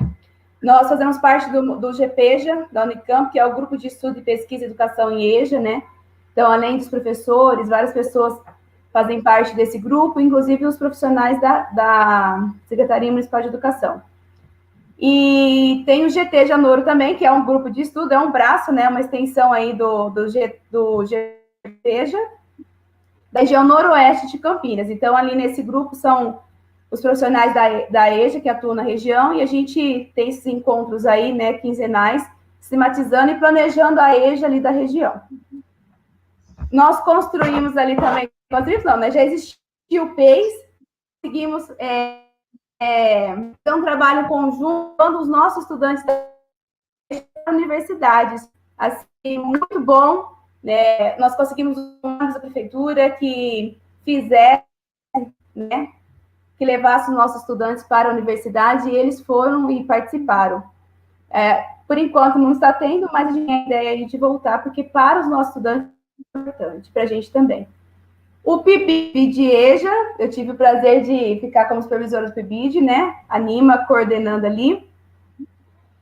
Nós fazemos parte do GPEJA, da Unicamp, que é o Grupo de Estudo e Pesquisa e Educação em EJA, né? Então, além dos professores, várias pessoas fazem parte desse grupo, inclusive os profissionais da Secretaria Municipal de Educação. E tem o GT Janoro também, que é um grupo de estudo, é um braço, né, uma extensão aí do GPEJA, da região noroeste de Campinas. Então, ali nesse grupo são os profissionais da EJA, que atuam na região, e a gente tem esses encontros aí, né, quinzenais, sistematizando e planejando a EJA ali da região. Nós construímos ali também, né, já existia o PEIS, seguimos um trabalho conjunto com os nossos estudantes das universidades, assim, muito bom, né? Nós conseguimos uma da prefeitura que fizesse, né, que levasse os nossos estudantes para a universidade, e eles foram e participaram. Por enquanto não está tendo, mas a gente tem a ideia de voltar, porque para os nossos estudantes é importante, para a gente também. O PIBID de EJA, eu tive o prazer de ficar como supervisora do PIBID, né? A Nima coordenando ali.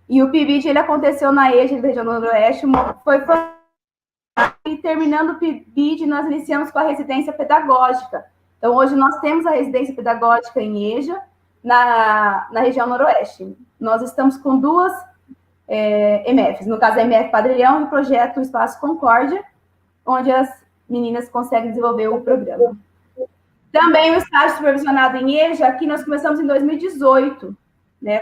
E o PIBID, ele aconteceu na EJA, da região noroeste, foi e terminando o PIBID, nós iniciamos com a residência pedagógica. Então, hoje nós temos a residência pedagógica em EJA, na região noroeste. Nós estamos com duas MFs, no caso a MF Padre Leão e o projeto Espaço Concórdia, onde as meninas conseguem desenvolver o programa. Também o estágio supervisionado em EJA, aqui nós começamos em 2018, né,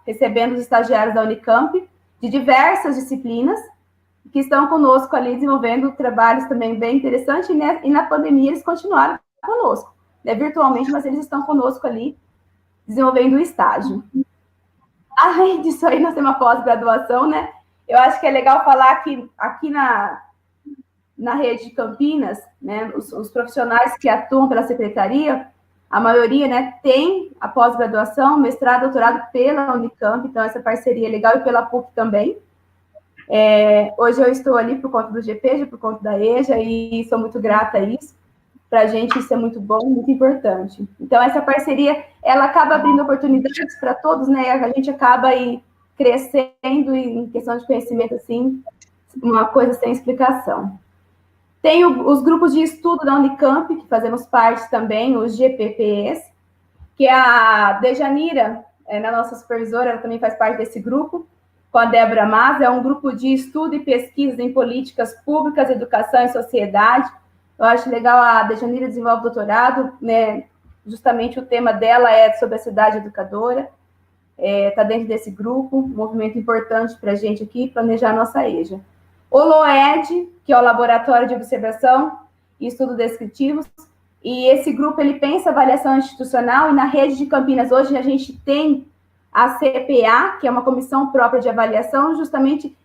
recebendo os estagiários da Unicamp, de diversas disciplinas, que estão conosco ali, desenvolvendo trabalhos também bem interessantes, né, e na pandemia eles continuaram conosco, né, virtualmente, mas eles estão conosco ali, desenvolvendo o estágio. Além disso aí, nós temos uma pós-graduação, né, eu acho que é legal falar que aqui na rede de Campinas, né, os profissionais que atuam pela secretaria, a maioria, né, tem a pós-graduação, mestrado, doutorado pela Unicamp, então essa parceria é legal, e pela PUC também. Hoje eu estou ali por conta do GPEJA, por conta da EJA, e sou muito grata a isso. Para a gente isso é muito bom, muito importante. Então essa parceria, ela acaba abrindo oportunidades para todos, né, a gente acaba aí crescendo em questão de conhecimento, assim, uma coisa sem explicação. Tem os grupos de estudo da Unicamp, que fazemos parte também, os GPPs, que é a Dejanira, a nossa supervisora, ela também faz parte desse grupo, com a Débora Mas, é um grupo de estudo e pesquisa em políticas públicas, educação e sociedade. Eu acho legal, a Dejanira desenvolve doutorado, né, justamente o tema dela é sobre a cidade educadora, está dentro desse grupo, um movimento importante para a gente aqui, planejar a nossa EJA. O LOED, que é o Laboratório de Observação e Estudo Descritivos, e esse grupo ele pensa avaliação institucional, e na rede de Campinas hoje a gente tem a CPA, que é uma comissão própria de avaliação, justamente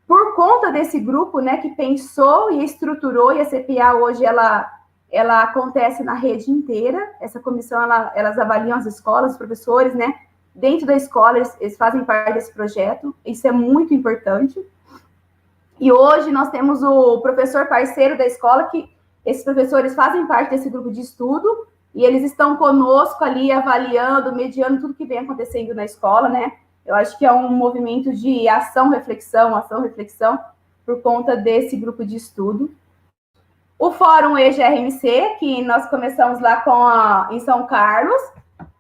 por conta desse grupo, né, que pensou e estruturou, e a CPA hoje ela acontece na rede inteira. Essa comissão, elas avaliam as escolas, os professores, né, dentro da escola, eles fazem parte desse projeto, isso é muito importante. E hoje nós temos o professor parceiro da escola, que esses professores fazem parte desse grupo de estudo, e eles estão conosco ali avaliando, mediando tudo que vem acontecendo na escola, né? Eu acho que é um movimento de ação-reflexão, por conta desse grupo de estudo. O Fórum EJA-RMC, que nós começamos lá em São Carlos.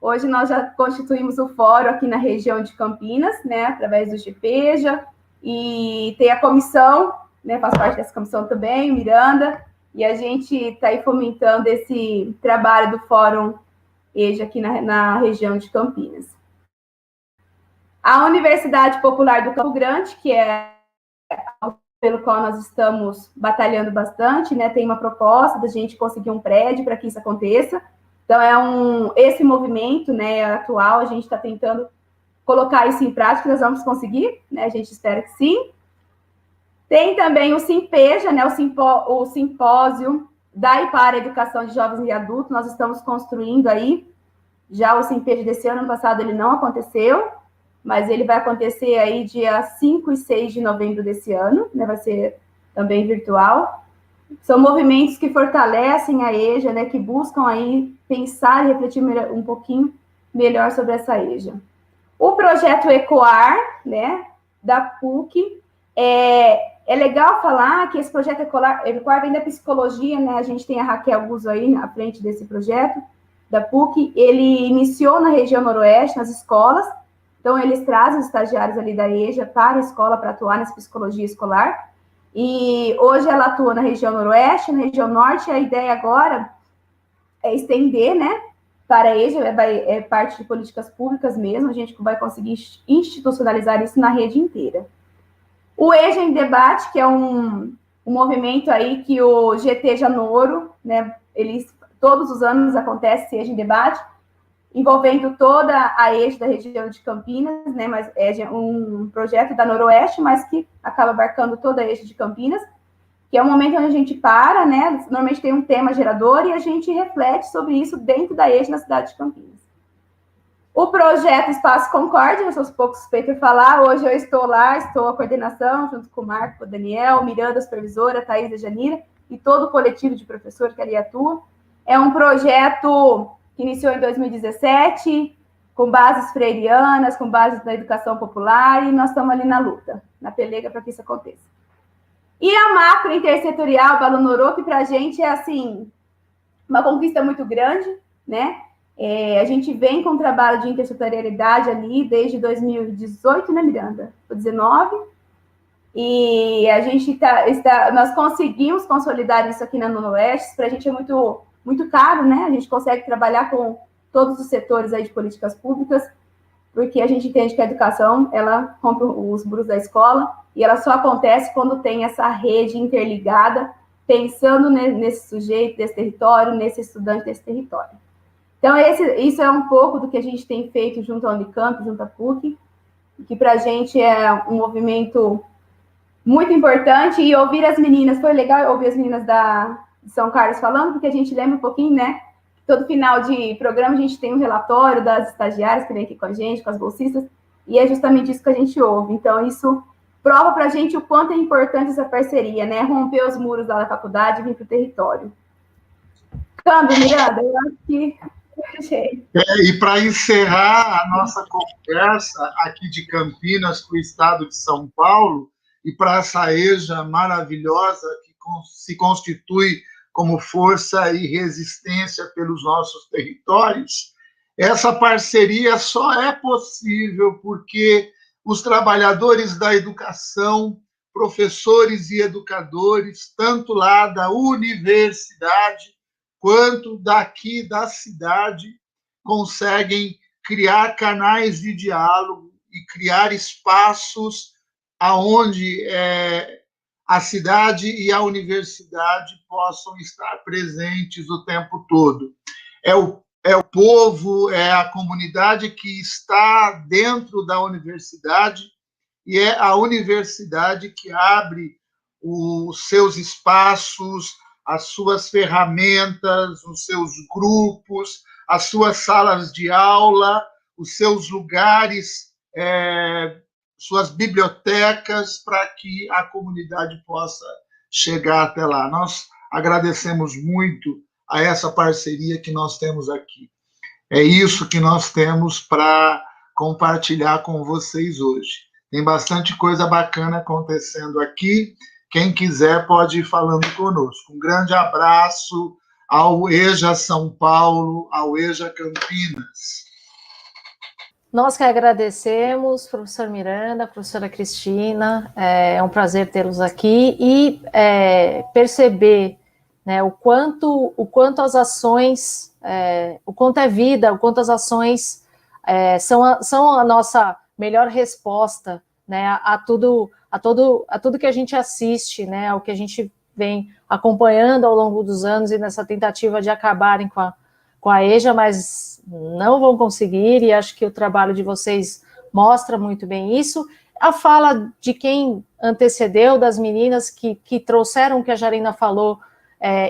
Hoje nós já constituímos o fórum aqui na região de Campinas, né, através do GPEJA, e tem a comissão, né, faz parte dessa comissão também, o Miranda, e a gente está aí fomentando esse trabalho do Fórum EJA aqui na região de Campinas. A Universidade Popular do Campo Grande, que é pelo qual nós estamos batalhando bastante, né, tem uma proposta da gente conseguir um prédio para que isso aconteça. Então, esse movimento, né, atual, a gente está tentando colocar isso em prática, nós vamos conseguir, né, a gente espera que sim. Tem também o Simpeja, né, o simpósio da e para a educação de jovens e adultos, nós estamos construindo aí, já o Simpeja desse ano passado ele não aconteceu, mas ele vai acontecer aí dia 5 e 6 de novembro desse ano, né, vai ser também virtual. São movimentos que fortalecem a EJA, né, que buscam aí pensar e refletir um pouquinho melhor sobre essa EJA. O projeto ECOAR, né, da PUC, é legal falar que esse projeto ECOAR vem da psicologia, né, a gente tem a Raquel Guzzo aí na frente desse projeto, da PUC, ele iniciou na região noroeste, nas escolas, então eles trazem os estagiários ali da EJA para a escola, para atuar nessa psicologia escolar, e hoje ela atua na região noroeste, na região norte, a ideia agora é estender, né, para a EJA, é parte de políticas públicas mesmo, a gente vai conseguir institucionalizar isso na rede inteira. O EJA em Debate, que é um movimento aí que o GT Janoro, né, todos os anos acontece EJA em Debate, envolvendo toda a EJA da região de Campinas, né, mas é um projeto da Noroeste, mas que acaba abarcando toda a EJA de Campinas, que é um momento onde a gente para, né, normalmente tem um tema gerador, e a gente reflete sobre isso dentro da EJA na cidade de Campinas. O projeto Espaço Concórdia, eu sou um pouco suspeita de falar, hoje eu estou lá, estou a coordenação, junto com o Marco, o Daniel, Miranda, a supervisora, a Thaís e a Janira, e todo o coletivo de professores que ali atua. É um projeto que iniciou em 2017, com bases freirianas, com bases da educação popular, e nós estamos ali na luta, na peleja para que isso aconteça. E a macro intersetorial Balonorô, que para a gente é, assim, uma conquista muito grande, né? A gente vem com um trabalho de intersetorialidade ali desde 2018, né, Miranda? 2019, e a gente nós conseguimos consolidar isso aqui na Noroeste, para a gente é muito, muito caro, né? A gente consegue trabalhar com todos os setores aí de políticas públicas, porque a gente entende que a educação, ela compra os muros da escola, e ela só acontece quando tem essa rede interligada, pensando nesse sujeito desse território, nesse estudante desse território. Então, isso é um pouco do que a gente tem feito junto à Unicamp, junto à PUC, que para a gente é um movimento muito importante, e ouvir as meninas, foi legal ouvir as meninas de São Carlos falando, porque a gente lembra um pouquinho, né? Todo final de programa a gente tem um relatório das estagiárias que vem aqui com a gente, com as bolsistas, e é justamente isso que a gente ouve. Então, isso prova para a gente o quanto é importante essa parceria, né? Romper os muros lá da faculdade e vir para o território. Câmbio, Miranda, eu acho que... E para encerrar a nossa conversa aqui de Campinas para o estado de São Paulo, e para essa EJA maravilhosa que se constitui como força e resistência pelos nossos territórios, essa parceria só é possível porque os trabalhadores da educação, professores e educadores, tanto lá da universidade quanto daqui da cidade, conseguem criar canais de diálogo e criar espaços aonde a cidade e a universidade possam estar presentes o tempo todo. É o povo, é a comunidade que está dentro da universidade e é a universidade que abre os seus espaços, as suas ferramentas, os seus grupos, as suas salas de aula, os seus lugares, suas bibliotecas, para que a comunidade possa chegar até lá. Nós agradecemos muito a essa parceria que nós temos aqui. É isso que nós temos para compartilhar com vocês hoje. Tem bastante coisa bacana acontecendo aqui. Quem quiser pode ir falando conosco. Um grande abraço ao EJA São Paulo, ao EJA Campinas. Nós que agradecemos, professor Miranda, professora Cristina, é um prazer tê-los aqui e perceber, né, o quanto as ações, o quanto é vida, o quanto as ações são a nossa melhor resposta, né, a tudo que a gente assiste, né, ao que a gente vem acompanhando ao longo dos anos e nessa tentativa de acabarem com a EJA, mas não vão conseguir, e acho que o trabalho de vocês mostra muito bem isso. A fala de quem antecedeu, das meninas que trouxeram o que a Jarina falou,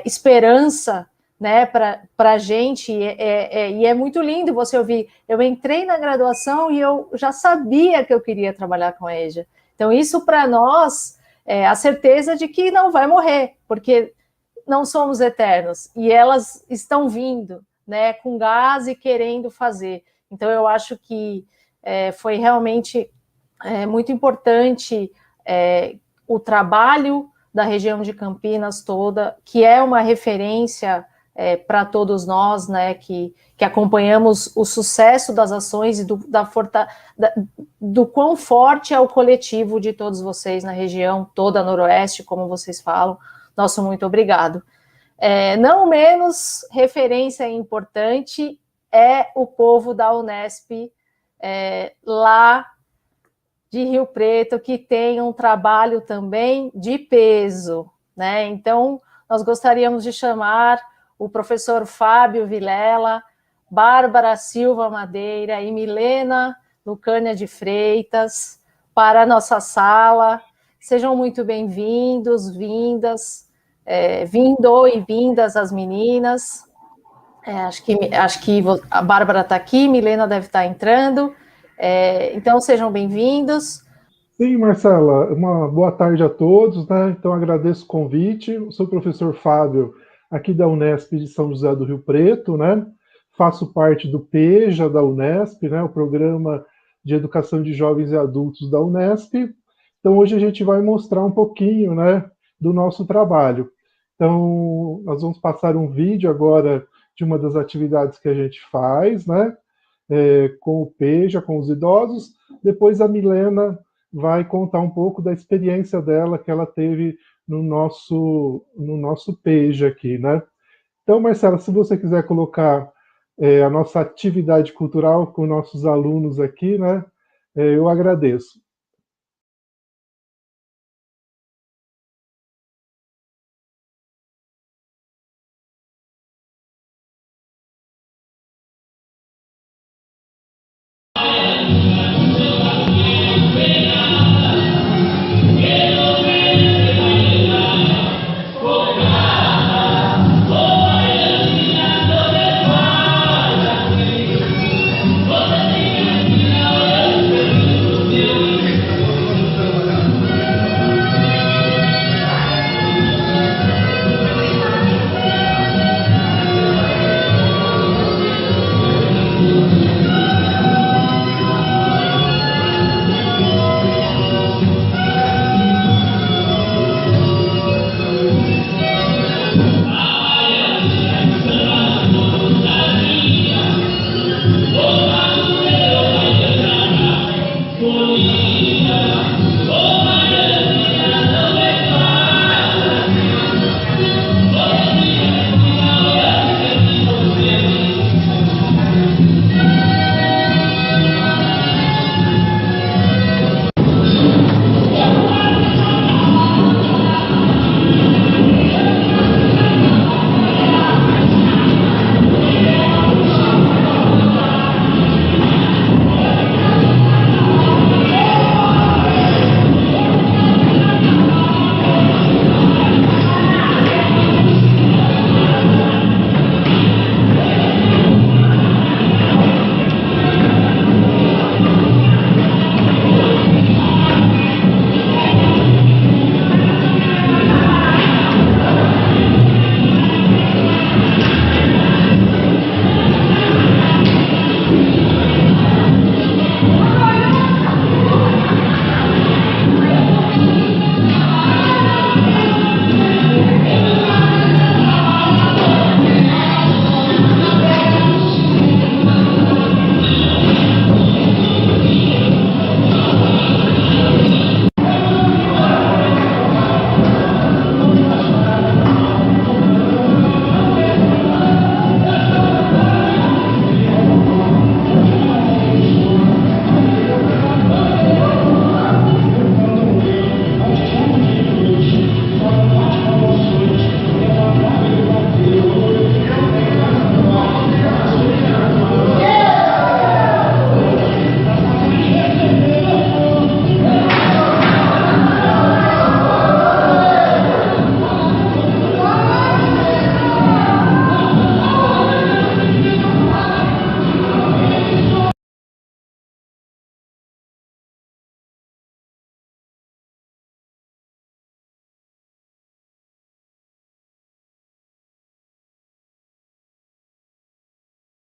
esperança, né, para a gente, e é muito lindo você ouvir. Eu entrei na graduação e eu já sabia que eu queria trabalhar com a EJA. Então, isso para nós é a certeza de que não vai morrer, porque não somos eternos, e elas estão vindo, né, com gás e querendo fazer. Então, eu acho que foi realmente muito importante o trabalho da região de Campinas toda, que é uma referência para todos nós, né, que acompanhamos o sucesso das ações e do quão forte é o coletivo de todos vocês na região toda noroeste, como vocês falam. Nosso muito obrigado. Não menos referência importante é o povo da Unesp, lá de Rio Preto, que tem um trabalho também de peso, né? Então, nós gostaríamos de chamar o professor Fábio Vilela, Bárbara Silva Madeira e Milena Lucânia de Freitas para a nossa sala. Sejam muito bem-vindos, vindas, vindo e vindas as meninas. Acho que a Bárbara está aqui, Milena deve estar entrando. Então, sejam bem-vindos. Sim, Marcela, uma boa tarde a todos, né? Então, agradeço o convite. Eu sou o professor Fábio, aqui da Unesp de São José do Rio Preto, né? Faço parte do PEJA da Unesp, né? O Programa de Educação de Jovens e Adultos da Unesp. Então, hoje a gente vai mostrar um pouquinho, né, do nosso trabalho. Então, nós vamos passar um vídeo agora de uma das atividades que a gente faz, né? Com o PEJA, com os idosos. Depois a Milena vai contar um pouco da experiência dela que ela teve no nosso PEJA aqui, né? Então, Marcela, se você quiser colocar a nossa atividade cultural com nossos alunos aqui, né? Eu agradeço. Quero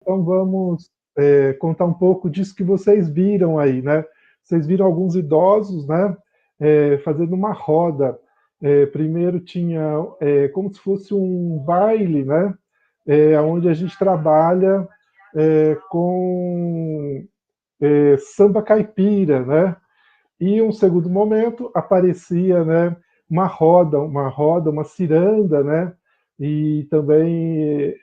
Então vamos contar um pouco disso que vocês viram aí, né? Vocês viram alguns idosos, né, fazendo uma roda. Primeiro tinha como se fosse um baile, né, onde a gente trabalha com samba caipira, né? E um segundo momento aparecia, né, uma ciranda, né? E também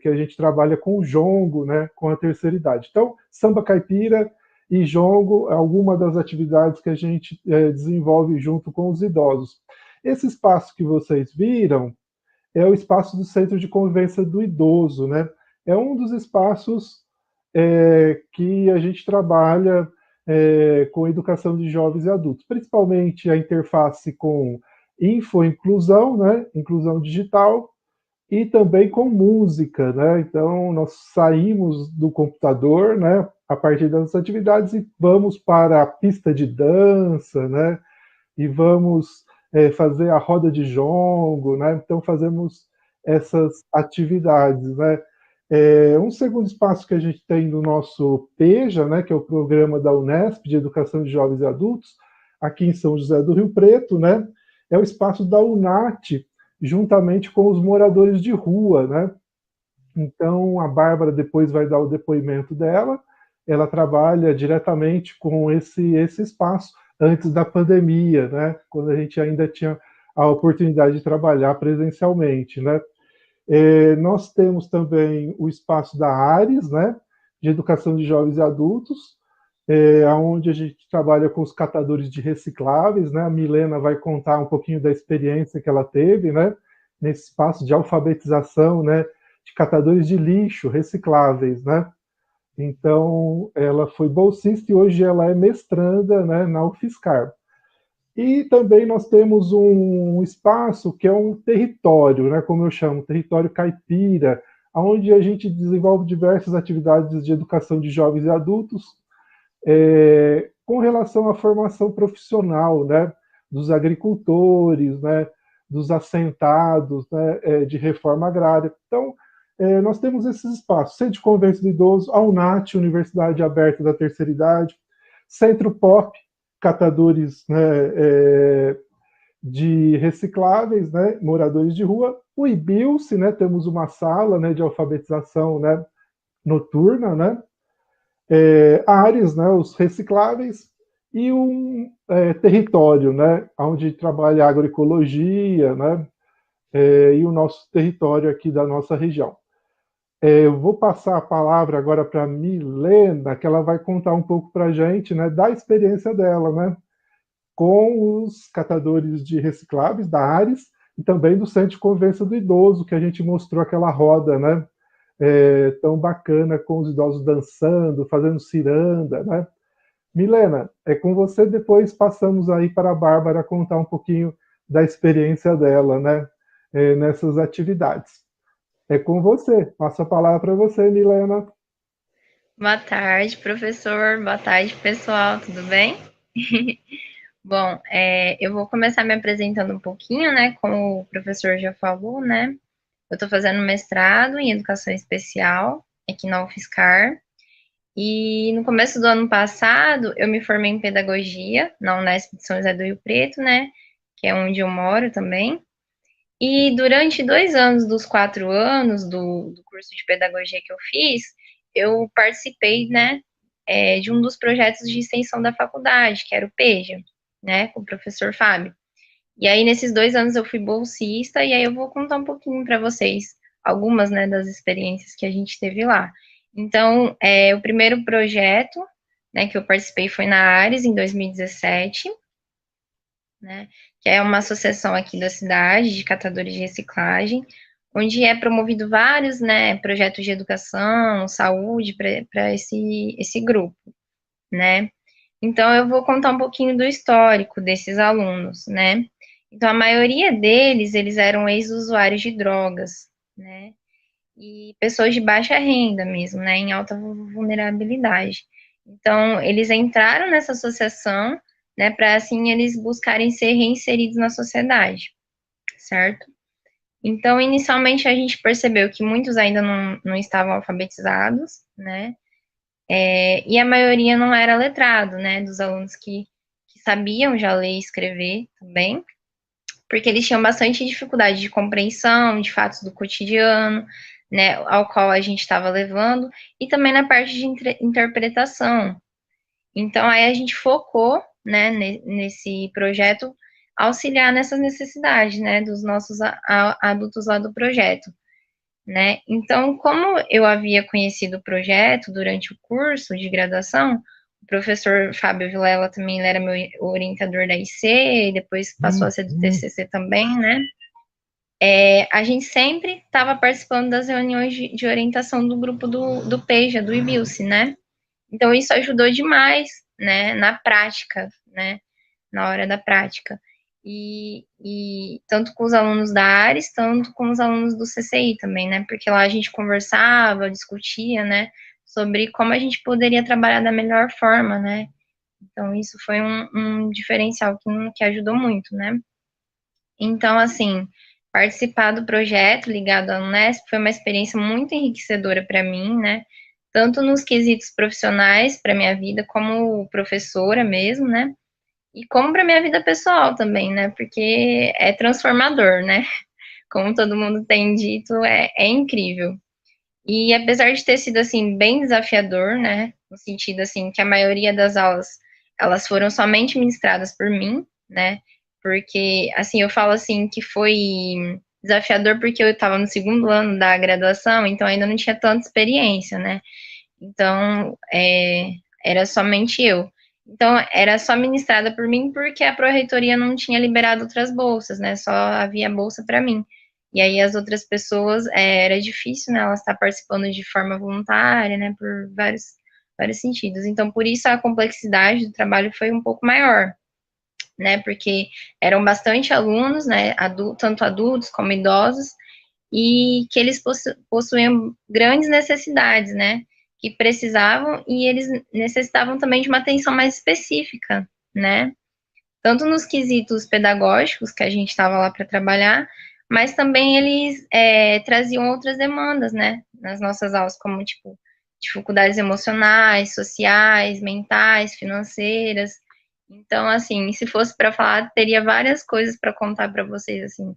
que a gente trabalha com o jongo, né, com a terceira idade. Então, samba caipira e jongo, alguma das atividades que a gente desenvolve junto com os idosos. Esse espaço que vocês viram é o espaço do Centro de Convivência do Idoso, né? É um dos espaços que a gente trabalha com educação de jovens e adultos, principalmente a interface com info-inclusão, né? Inclusão digital, e também com música, né? Então, nós saímos do computador, né, a partir das atividades e vamos para a pista de dança, né? E vamos fazer a roda de jongo, né? Então, fazemos essas atividades, né? Um segundo espaço que a gente tem no nosso PEJA, né, que é o Programa da Unesp de Educação de Jovens e Adultos, aqui em São José do Rio Preto, né? É o espaço da UNAT, juntamente com os moradores de rua, né? Então, a Bárbara depois vai dar o depoimento dela. Ela trabalha diretamente com esse espaço antes da pandemia, né? Quando a gente ainda tinha a oportunidade de trabalhar presencialmente, né? Nós temos também o espaço da ARES, né? De Educação de Jovens e Adultos, onde a gente trabalha com os catadores de recicláveis, né? A Milena vai contar um pouquinho da experiência que ela teve, né? Nesse espaço de alfabetização, né? De catadores de lixo recicláveis, né? Então, ela foi bolsista e hoje ela é mestranda, né, na UFSCar. E também nós temos um espaço que é um território, né, como eu chamo, território caipira, onde a gente desenvolve diversas atividades de educação de jovens e adultos, com relação à formação profissional, né, dos agricultores, né, dos assentados, né, de reforma agrária. Então, nós temos esses espaços, Centro de Convivência do Idoso, a UNAT, Universidade Aberta da Terceira Idade, Centro POP, catadores, né, de recicláveis, né, moradores de rua, o IBILSE, né, temos uma sala, né, de alfabetização, né, noturna, né, ARES, né, os recicláveis, e um território, né, onde trabalha a agroecologia, né, e o nosso território aqui da nossa região. Eu vou passar a palavra agora para a Milena, que ela vai contar um pouco para a gente, né, da experiência dela, né, com os catadores de recicláveis da ARES e também do Centro de Convivência do Idoso, que a gente mostrou aquela roda, né, tão bacana, com os idosos dançando, fazendo ciranda, né. Milena, é com você, depois passamos aí para a Bárbara contar um pouquinho da experiência dela, né, nessas atividades. É com você. Passo a palavra para você, Milena. Boa tarde, professor. Boa tarde, pessoal. Tudo bem? Bom, eu vou começar me apresentando um pouquinho, né? Como o professor já falou, né? Eu estou fazendo mestrado em Educação Especial aqui na UFSCar. E no começo do ano passado, eu me formei em Pedagogia na Unesp de São José do Rio Preto, né? Que é onde eu moro também. E durante 2 anos dos 4 anos do curso de pedagogia que eu fiz, eu participei, né, de um dos projetos de extensão da faculdade, que era o PEJA, né, com o professor Fábio. E aí, nesses 2 anos, eu fui bolsista, e aí eu vou contar um pouquinho para vocês, algumas, né, das experiências que a gente teve lá. Então, o primeiro projeto, né, que eu participei foi na ARES, em 2017, né, que é uma associação aqui da cidade de catadores de reciclagem, onde é promovido vários, né, projetos de educação, saúde para esse grupo, né. Então, eu vou contar um pouquinho do histórico desses alunos, né. Então, a maioria deles, eles eram ex-usuários de drogas, né, e pessoas de baixa renda mesmo, né, em alta vulnerabilidade. Então, eles entraram nessa associação, né, para assim eles buscarem ser reinseridos na sociedade, certo? Então, inicialmente, a gente percebeu que muitos ainda não estavam alfabetizados, né? E a maioria não era letrado, né? Dos alunos que sabiam já ler e escrever também, porque eles tinham bastante dificuldade de compreensão de fatos do cotidiano, né? Ao qual a gente estava levando, e também na parte de interpretação. Então, aí a gente focou, né, nesse projeto, auxiliar nessas necessidades, né, dos nossos adultos lá do projeto, né. Então, como eu havia conhecido o projeto durante o curso de graduação, o professor Fábio Vilela também, ele era meu orientador da IC, e depois passou a ser do TCC também, né. A gente sempre estava participando das reuniões de orientação do grupo do PEJA, do IBILSE, né. Então, isso ajudou demais, né, na prática, né, na hora da prática. E tanto com os alunos da ARES, tanto com os alunos do CCI também, né, porque lá a gente conversava, discutia, né, sobre como a gente poderia trabalhar da melhor forma, né. Então, isso foi um diferencial que ajudou muito, né. Então, assim, participar do projeto ligado à Unesp foi uma experiência muito enriquecedora para mim, né, tanto nos quesitos profissionais para minha vida, como professora mesmo, né, e como para minha vida pessoal também, né, porque é transformador, né, como todo mundo tem dito, é incrível. E apesar de ter sido, assim, bem desafiador, né, no sentido, assim, que a maioria das aulas, elas foram somente ministradas por mim, né, porque, assim, eu falo, assim, que foi desafiador porque eu estava no segundo ano da graduação, então ainda não tinha tanta experiência, né, então, era somente eu. Então, era só ministrada por mim, porque a pró-reitoria não tinha liberado outras bolsas, né, só havia bolsa para mim. E aí as outras pessoas, era difícil, né, elas estar participando de forma voluntária, né, por vários sentidos. Então, por isso a complexidade do trabalho foi um pouco maior, né, porque eram bastante alunos, né, tanto adultos como idosos, e que eles possuíam grandes necessidades, né, que precisavam, e eles necessitavam também de uma atenção mais específica, né, tanto nos quesitos pedagógicos, que a gente estava lá para trabalhar, mas também eles traziam outras demandas, né, nas nossas aulas, como, tipo, dificuldades emocionais, sociais, mentais, financeiras. Então, assim, se fosse para falar, teria várias coisas para contar para vocês, assim,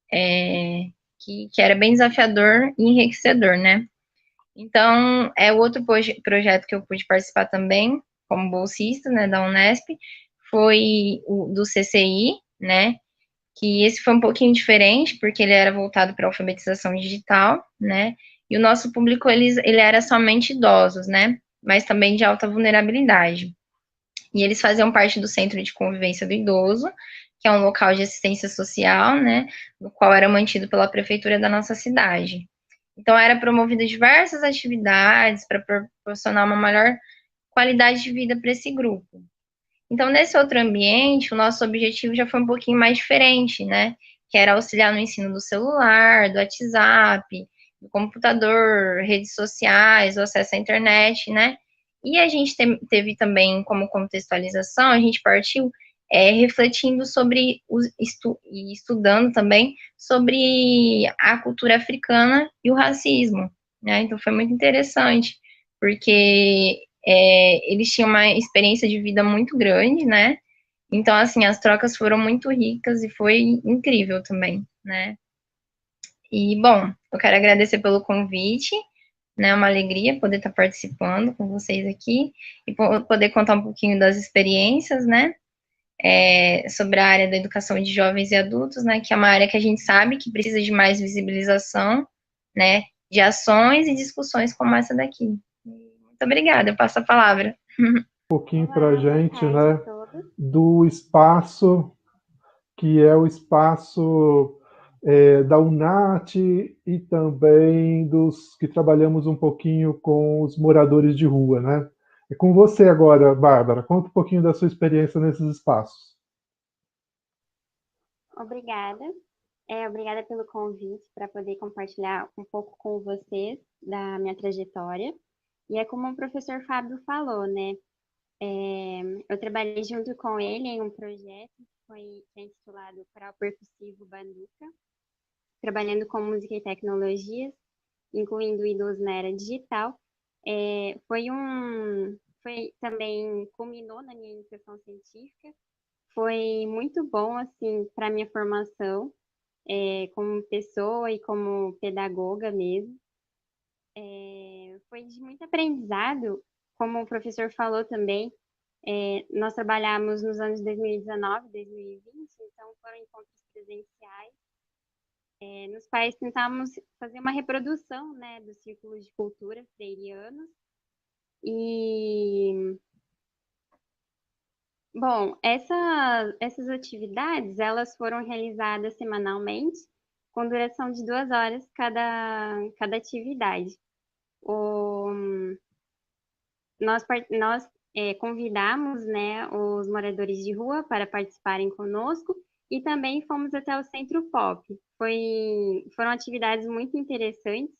que era bem desafiador e enriquecedor, né. Então, o outro projeto que eu pude participar também, como bolsista, né, da Unesp, foi o do CCI, né, que esse foi um pouquinho diferente, porque ele era voltado para alfabetização digital, né, e o nosso público, ele era somente idosos, né, mas também de alta vulnerabilidade. E eles faziam parte do Centro de Convivência do Idoso, que é um local de assistência social, né, no qual era mantido pela prefeitura da nossa cidade. Então, era promovida diversas atividades para proporcionar uma melhor qualidade de vida para esse grupo. Então, nesse outro ambiente, o nosso objetivo já foi um pouquinho mais diferente, né, que era auxiliar no ensino do celular, do WhatsApp, do computador, redes sociais, o acesso à internet, né, e a gente teve também como contextualização, a gente partiu refletindo sobre, e estudando também, sobre a cultura africana e o racismo, né, então foi muito interessante, porque eles tinham uma experiência de vida muito grande, né, então, assim, as trocas foram muito ricas e foi incrível também, né. E, bom, eu quero agradecer pelo convite, né, é uma alegria poder estar participando com vocês aqui e poder contar um pouquinho das experiências, né, sobre a área da educação de jovens e adultos, né, que é uma área que a gente sabe que precisa de mais visibilização, né, de ações e discussões como essa daqui. Muito obrigada, eu passo a palavra. Um pouquinho para a gente, né, do espaço que é o espaço da UNAT e também dos que trabalhamos um pouquinho com os moradores de rua, né? É com você agora, Bárbara. Conta um pouquinho da sua experiência nesses espaços. Obrigada. Obrigada pelo convite para poder compartilhar um pouco com vocês da minha trajetória. E é como o professor Fábio falou, né? Eu trabalhei junto com ele em um projeto que é intitulado Coral Percussivo Banduca. trabalhando com música e tecnologias, incluindo idoso na era digital. Foi também, culminou na minha iniciação científica, foi muito bom, assim, para minha formação, como pessoa e como pedagoga mesmo. Foi de muito aprendizado, como o professor falou também. Nós trabalhamos nos anos 2019, 2020, então foram encontros presenciais, nos quais tentamos fazer uma reprodução, né, dos círculos de cultura freirianos. E, bom, essas atividades, elas foram realizadas semanalmente, com duração de 2 horas cada atividade. Nós convidamos, né, os moradores de rua para participarem conosco e também fomos até o Centro Pop. Foram atividades muito interessantes,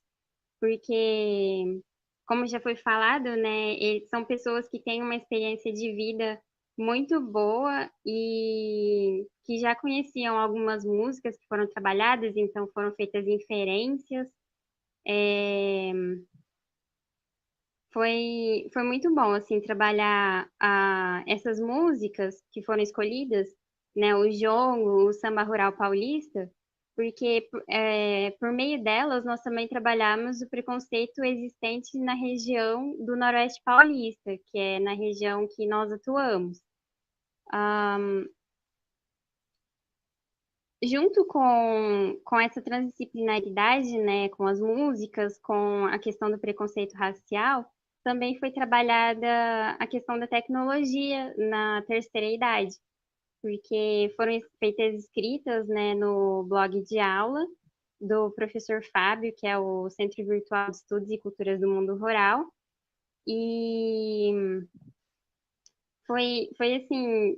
porque, como já foi falado, né, são pessoas que têm uma experiência de vida muito boa e que já conheciam algumas músicas que foram trabalhadas, então foram feitas inferências. Foi muito bom, assim, trabalhar essas músicas que foram escolhidas, né, o jongo, o samba rural paulista, porque por meio delas nós também trabalhamos o preconceito existente na região do Noroeste Paulista, que é na região que nós atuamos. Junto com essa transdisciplinaridade, né, com as músicas, com a questão do preconceito racial, também foi trabalhada a questão da tecnologia na terceira idade, porque foram feitas escritas, né, no blog de aula do professor Fábio, que é o Centro Virtual de Estudos e Culturas do Mundo Rural, e foi assim,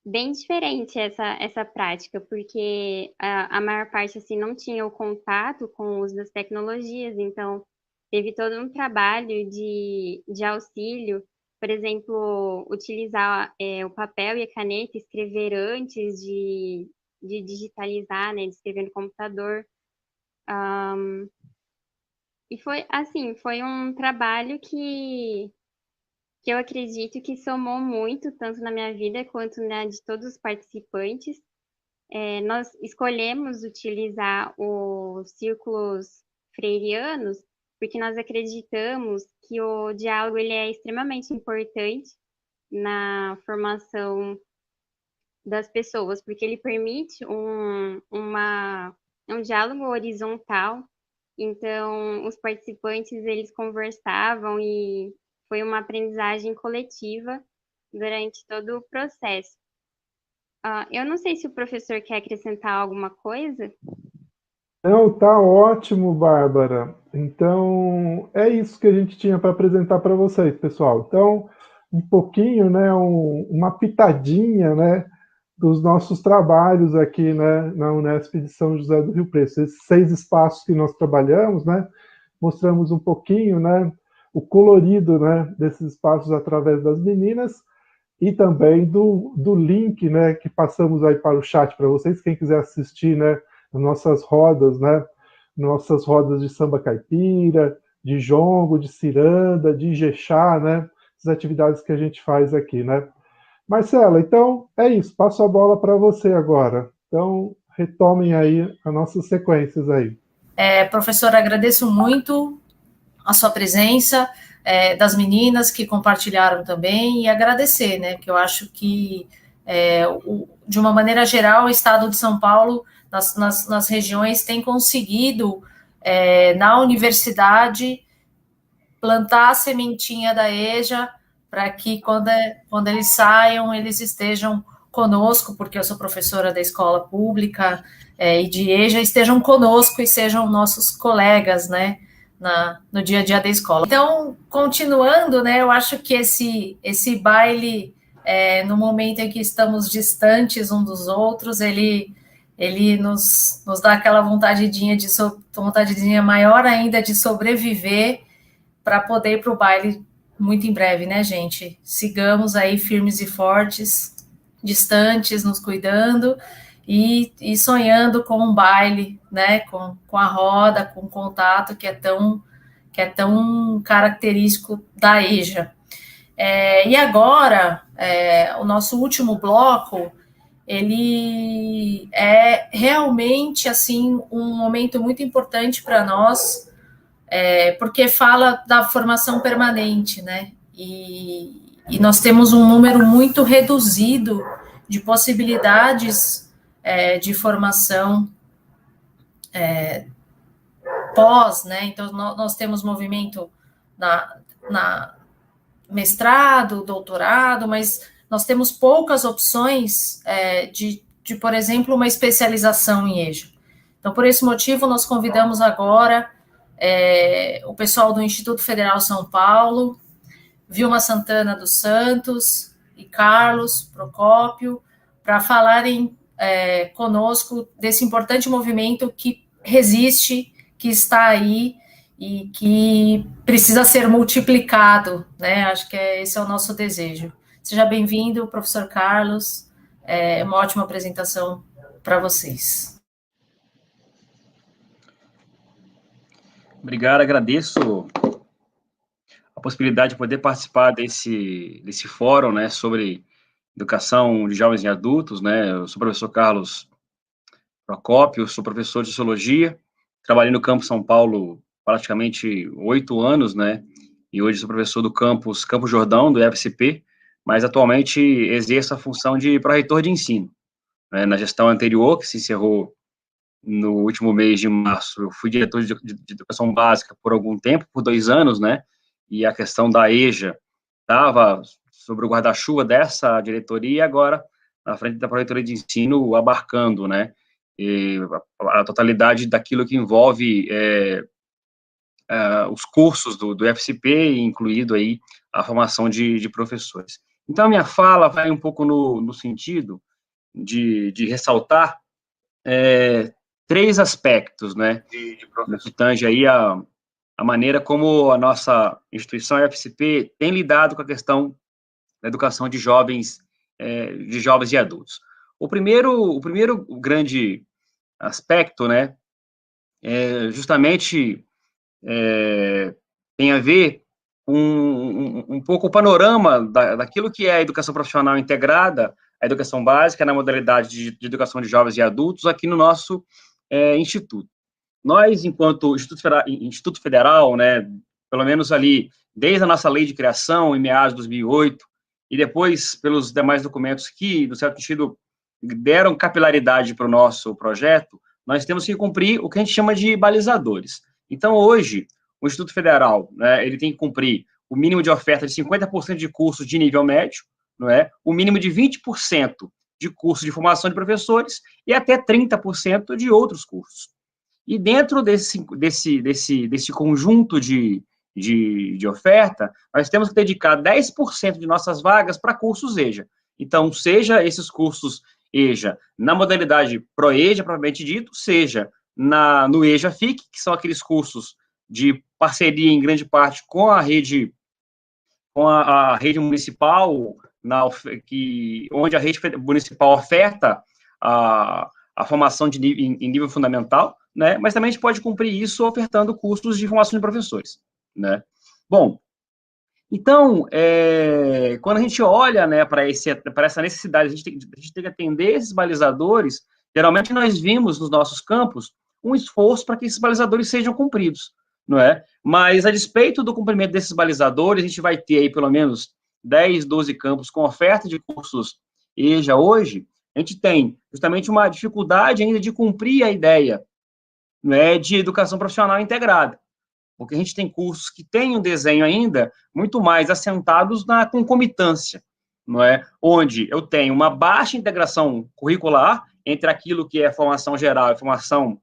bem diferente essa prática, porque a maior parte, assim, não tinha o contato com o uso das tecnologias, então teve todo um trabalho de auxílio, por exemplo, utilizar o papel e a caneta, escrever antes de digitalizar, né, de escrever no computador. E foi, assim, foi um trabalho que eu acredito que somou muito, tanto na minha vida quanto na de todos os participantes. Nós escolhemos utilizar os círculos freirianos porque nós acreditamos que o diálogo ele é extremamente importante na formação das pessoas, porque ele permite um diálogo horizontal. Então, os participantes, eles conversavam e foi uma aprendizagem coletiva durante todo o processo. Eu não sei se o professor quer acrescentar alguma coisa. Não, tá ótimo, Bárbara. Então, é isso que a gente tinha para apresentar para vocês, pessoal. Então, um pouquinho, né, uma pitadinha, né, dos nossos trabalhos aqui, né, na Unesp de São José do Rio Preto. Esses 6 espaços que nós trabalhamos, né, mostramos um pouquinho, né, o colorido, né, desses espaços através das meninas e também do link, né, que passamos aí para o chat para vocês, quem quiser assistir, né, nossas rodas, né, nossas rodas de samba caipira, de jongo, de ciranda, de ijexá, né, essas atividades que a gente faz aqui, né. Marcela, então é isso, passo a bola para você agora. Então, retomem aí as nossas sequências aí. Professora, agradeço muito a sua presença, das meninas que compartilharam também, e agradecer, né, que eu acho que, de uma maneira geral, o Estado de São Paulo, nas regiões, tem conseguido, na universidade, plantar a sementinha da EJA, para que quando eles saiam, eles estejam conosco, porque eu sou professora da escola pública e de EJA, estejam conosco e sejam nossos colegas, né, no dia a dia da escola. Então, continuando, né, eu acho que esse baile, no momento em que estamos distantes um dos outros, ele nos dá aquela vontadezinha maior ainda de sobreviver para poder ir para o baile muito em breve, né, gente? Sigamos aí firmes e fortes, distantes, nos cuidando, e sonhando com um baile, né, com a roda, com o contato que é tão característico da EJA. E agora, o nosso último bloco, ele é realmente, assim, um momento muito importante para nós, porque fala da formação permanente, né, e nós temos um número muito reduzido de possibilidades de formação pós, né, então nós temos movimento na mestrado, doutorado, mas nós temos poucas opções de, por exemplo, uma especialização em EJA. Então, por esse motivo, nós convidamos agora o pessoal do Instituto Federal São Paulo, Vilma Santana dos Santos e Carlos Procópio, para falarem conosco desse importante movimento que resiste, que está aí, e que precisa ser multiplicado, né? Acho que esse é o nosso desejo. Seja bem-vindo, professor Carlos, uma ótima apresentação para vocês. Obrigado, agradeço a possibilidade de poder participar desse fórum, né, sobre educação de jovens e adultos, né? Eu sou o professor Carlos Procópio, sou professor de Sociologia, trabalhei no Campus São Paulo praticamente 8 anos, né, e hoje sou professor do Campo Jordão, do IFCP, mas atualmente exerço a função de pró-reitor de ensino. Né, na gestão anterior, que se encerrou no último mês de março, eu fui diretor de educação básica por algum tempo, por 2 anos, né, e a questão da EJA estava sobre o guarda-chuva dessa diretoria, e agora, na frente da pró-reitoria de ensino, abarcando, né, a totalidade daquilo que envolve os cursos do FCP, incluído aí a formação de professores. Então, a minha fala vai um pouco no sentido de ressaltar 3 aspectos, né, que tange aí a maneira como a nossa instituição FCP tem lidado com a questão da educação de jovens e adultos. O primeiro grande aspecto, né, justamente tem a ver com um pouco o panorama daquilo que é a educação profissional integrada, a educação básica na modalidade de educação de jovens e adultos aqui no nosso instituto. Nós, enquanto Instituto Federal, né, pelo menos ali, desde a nossa lei de criação, em meados de 2008, e depois pelos demais documentos que, no certo sentido, deram capilaridade para o nosso projeto, nós temos que cumprir o que a gente chama de balizadores. Então, hoje, o Instituto Federal, né, ele tem que cumprir o mínimo de oferta de 50% de cursos de nível médio, não é? O mínimo de 20% de cursos de formação de professores e até 30% de outros cursos. E dentro desse conjunto de oferta, nós temos que dedicar 10% de nossas vagas para cursos EJA. Então, seja esses cursos EJA na modalidade ProEJA, propriamente dito, seja no EJA-FIC, que são aqueles cursos de parceria, em grande parte, com a rede municipal, onde a rede municipal oferta a formação em nível fundamental, né, mas também a gente pode cumprir isso ofertando cursos de formação de professores, né. Bom, então, quando a gente olha, né, para essa necessidade, a gente tem que atender esses balizadores. Geralmente nós vimos nos nossos campos um esforço para que esses balizadores sejam cumpridos, não é? Mas, a despeito do cumprimento desses balizadores, a gente vai ter aí pelo menos 10, 12 campos com oferta de cursos EJA hoje. A gente tem justamente uma dificuldade ainda de cumprir a ideia, né, de educação profissional integrada, porque a gente tem cursos que têm um desenho ainda muito mais assentados na concomitância, não é? Onde eu tenho uma baixa integração curricular entre aquilo que é formação geral e formação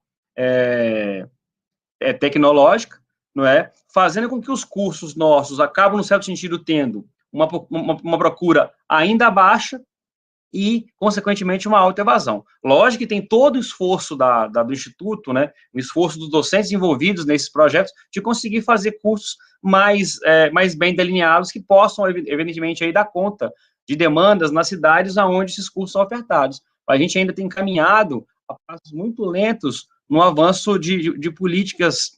tecnológica, não é? Fazendo com que os cursos nossos acabam, no certo sentido, tendo uma procura ainda baixa e, consequentemente, uma alta evasão. Lógico que tem todo o esforço do Instituto, né, o esforço dos docentes envolvidos nesses projetos, de conseguir fazer cursos mais bem delineados, que possam, evidentemente, aí, dar conta de demandas nas cidades onde esses cursos são ofertados. a gente ainda tem caminhado a passos muito lentos no avanço de políticas,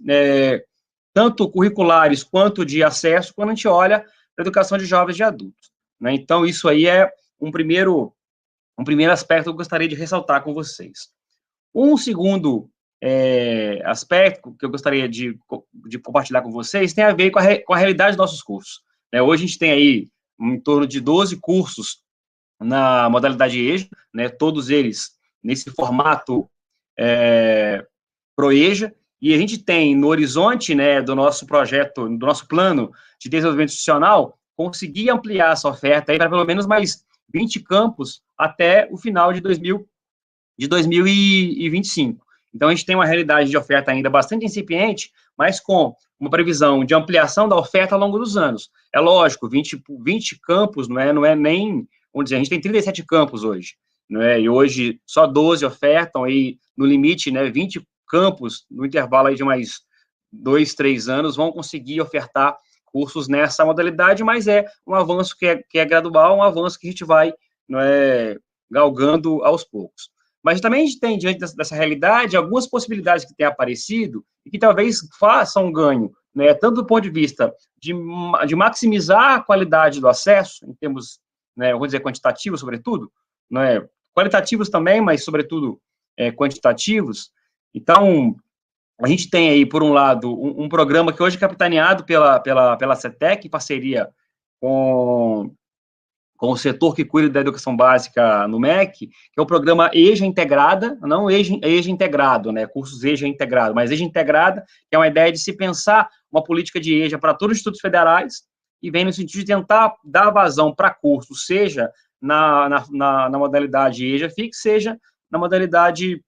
tanto curriculares quanto de acesso, quando a gente olha a educação de jovens e adultos, né? Então, isso aí é um primeiro aspecto que eu gostaria de ressaltar com vocês. Um segundo aspecto que eu gostaria de compartilhar com vocês tem a ver com a realidade dos nossos cursos, né? Hoje a gente tem aí em torno de 12 cursos na modalidade EJA, né? Todos eles nesse formato ProEJA, e a gente tem no horizonte, né, do nosso projeto, do nosso plano de desenvolvimento institucional, conseguir ampliar essa oferta aí para pelo menos mais 20 campos até o final de 2025. Então, a gente tem uma realidade de oferta ainda bastante incipiente, mas com uma previsão de ampliação da oferta ao longo dos anos. É lógico, 20 campos não é nem, vamos dizer, a gente tem 37 campos hoje, não é? E hoje só 12 ofertam, aí no limite, né, 20 campos, no intervalo aí de mais 2, 3 anos, vão conseguir ofertar cursos nessa modalidade, mas é um avanço que é gradual, um avanço que a gente vai, não é, galgando aos poucos. Mas também a gente tem, diante dessa realidade, algumas possibilidades que têm aparecido e que talvez façam um ganho, né, tanto do ponto de vista de maximizar a qualidade do acesso, em termos, né, eu vou dizer, quantitativos, sobretudo, né, qualitativos também, mas, sobretudo, quantitativos. Então, a gente tem aí, por um lado, um programa que hoje é capitaneado pela CETEC, em parceria com o setor que cuida da educação básica no MEC, que é o programa EJA Integrada, não EJA Integrado, né, cursos EJA Integrado, mas EJA Integrada, que é uma ideia de se pensar uma política de EJA para todos os institutos federais, e vem no sentido de tentar dar vazão para cursos, seja na modalidade EJA FIX, seja na modalidade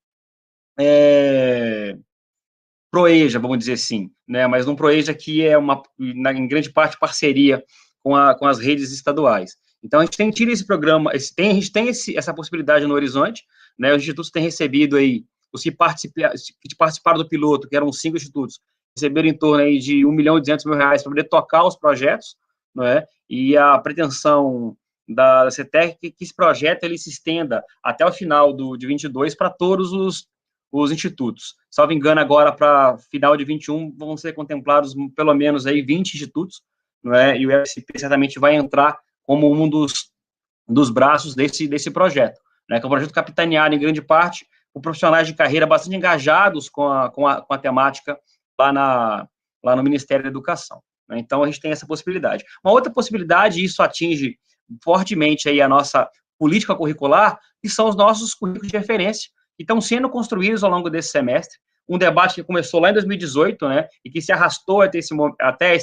ProEJA, vamos dizer assim, né, mas num ProEJA que é em grande parte, parceria com as redes estaduais. Então, a gente tem tido esse programa, a gente tem essa possibilidade no horizonte, né, os institutos têm recebido aí, os que participaram do piloto, que eram 5 institutos, receberam em torno aí de R$1.200.000 para poder tocar os projetos, não é? E a pretensão da CETEC é que esse projeto ele se estenda até o final de 22 para todos os institutos. Salvo engano, agora, para final de 21, vão ser contemplados pelo menos aí 20 institutos, não é? E o FSP certamente vai entrar como um dos braços desse projeto, né? Que é um projeto capitaneado, em grande parte, por profissionais de carreira bastante engajados com a temática lá no Ministério da Educação, né? Então, a gente tem essa possibilidade. Uma outra possibilidade, e isso atinge fortemente aí a nossa política curricular, que são os nossos currículos de referência, que estão sendo construídos ao longo desse semestre, um debate que começou lá em 2018, né, e que se arrastou até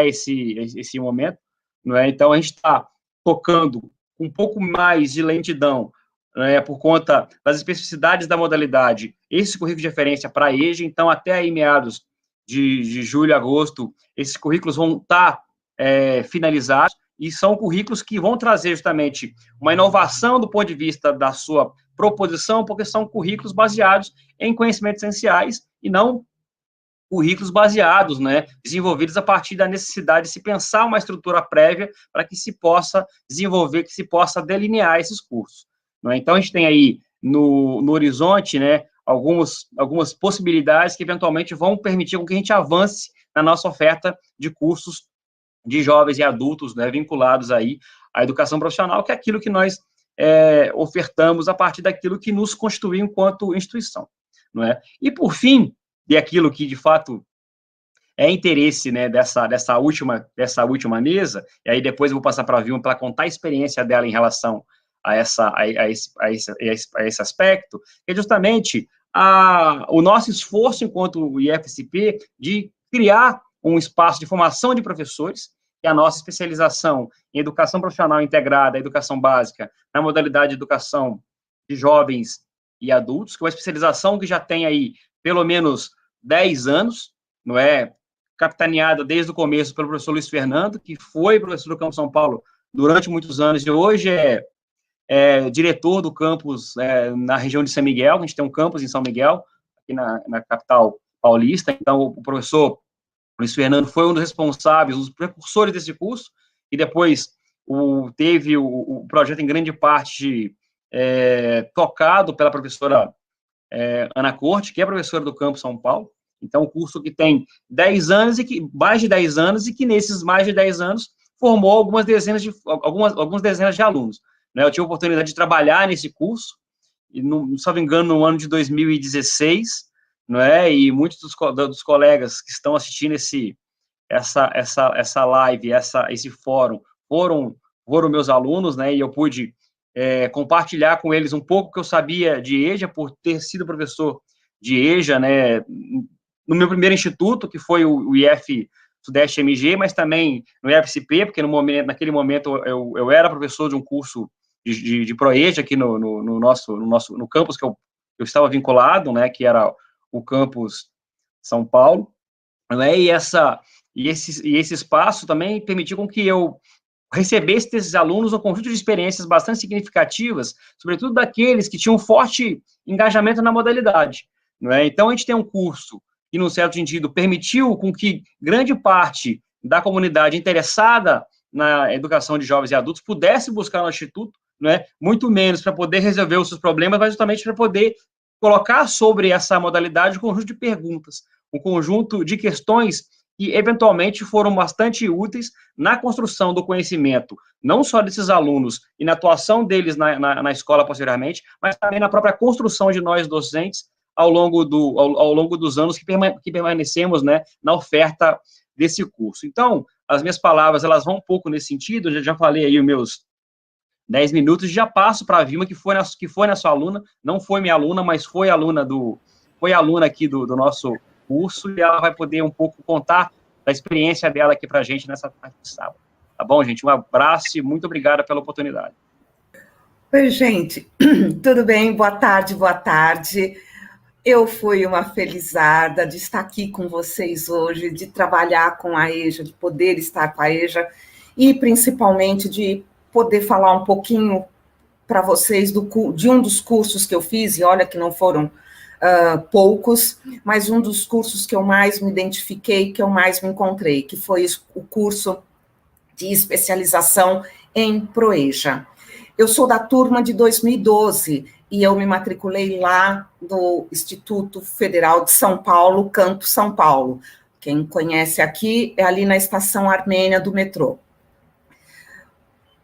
esse momento, não é? Então, a gente está tocando um pouco mais de lentidão, né, por conta das especificidades da modalidade, esse currículo de referência para a EJA. Então, até aí meados de julho, agosto, esses currículos vão estar finalizados, e são currículos que vão trazer justamente uma inovação do ponto de vista da sua proposição, porque são currículos baseados em conhecimentos essenciais e não currículos baseados, né, desenvolvidos a partir da necessidade de se pensar uma estrutura prévia para que se possa desenvolver, que se possa delinear esses cursos, não é? Então, a gente tem aí no horizonte, né, algumas possibilidades que eventualmente vão permitir com que a gente avance na nossa oferta de cursos de jovens e adultos, né, vinculados aí à educação profissional, que é aquilo que nós ofertamos a partir daquilo que nos constitui enquanto instituição, não é? E, por fim, e aquilo que, de fato, é interesse, né, dessa última mesa, e aí depois eu vou passar para a Vilma para contar a experiência dela em relação a esse aspecto, é justamente o nosso esforço enquanto IFSP de criar um espaço de formação de professores, que é a nossa especialização em educação profissional integrada, educação básica, na modalidade de educação de jovens e adultos, que é uma especialização que já tem aí pelo menos 10 anos, não é? Capitaneada desde o começo pelo professor Luiz Fernando, que foi professor do Campus São Paulo durante muitos anos, e hoje é diretor do campus na região de São Miguel. A gente tem um campus em São Miguel, aqui na capital paulista. Então, o professor Luiz Fernando foi um dos responsáveis, um dos precursores desse curso, e depois teve o projeto, em grande parte, tocado pela professora Ana Corte, que é professora do Campus São Paulo. Então, um curso que tem 10 anos, mais de 10 anos, e que nesses mais de 10 anos formou algumas dezenas de alunos. Né? Eu tive a oportunidade de trabalhar nesse curso, e, não me engano, no ano de 2016, não é? E muitos dos colegas que estão assistindo essa live, esse fórum, foram meus alunos, né? E eu pude compartilhar com eles um pouco que eu sabia de EJA, por ter sido professor de EJA, né? No meu primeiro instituto, que foi o IF Sudeste MG, mas também no IFCP, porque naquele momento eu era professor de um curso de ProEJA aqui no campus que eu estava vinculado, né, que era o campus São Paulo, né, e esse espaço também permitiu com que eu recebesse desses alunos um conjunto de experiências bastante significativas, sobretudo daqueles que tinham um forte engajamento na modalidade, não é? Então, a gente tem um curso que, num certo sentido, permitiu com que grande parte da comunidade interessada na educação de jovens e adultos pudesse buscar no Instituto, não é? Muito menos para poder resolver os seus problemas, mas justamente para poder colocar sobre essa modalidade um conjunto de perguntas, um conjunto de questões que, eventualmente, foram bastante úteis na construção do conhecimento, não só desses alunos e na atuação deles na escola posteriormente, mas também na própria construção de nós docentes ao longo dos anos que permanecemos, né, na oferta desse curso. Então, as minhas palavras, elas vão um pouco nesse sentido, eu já falei aí os meus 10 minutos, e já passo para a Vilma, que foi nossa aluna, não foi minha aluna, mas foi aluna aqui do nosso curso, e ela vai poder um pouco contar da experiência dela aqui para a gente nessa tarde de sábado. Tá bom, gente? Um abraço e muito obrigada pela oportunidade. Oi, gente. Tudo bem? Boa tarde, boa tarde. Eu fui uma felizarda de estar aqui com vocês hoje, de trabalhar com a EJA, de poder estar com a EJA e, principalmente, de poder falar um pouquinho para vocês de um dos cursos que eu fiz, e olha que não foram poucos, mas um dos cursos que eu mais me identifiquei, que eu mais me encontrei, que foi o curso de especialização em ProEJA. Eu sou da turma de 2012 e eu me matriculei lá no Instituto Federal de São Paulo, Campus São Paulo. Quem conhece aqui é ali na Estação Armênia do metrô.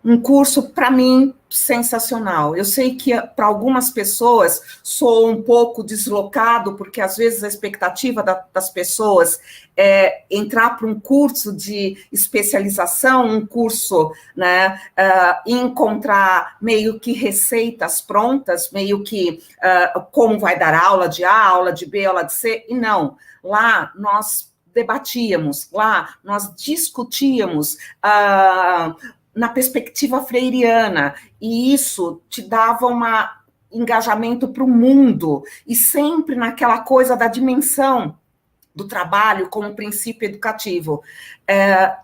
Um curso, para mim, sensacional. Eu sei que para algumas pessoas sou um pouco deslocado, porque às vezes a expectativa das pessoas é entrar para um curso de especialização, um curso, né, encontrar meio que receitas prontas, meio que como vai dar aula de A, aula de B, aula de C, e não. Lá nós debatíamos, lá nós discutíamos na perspectiva freiriana, e isso te dava um engajamento para o mundo, e sempre naquela coisa da dimensão do trabalho como princípio educativo.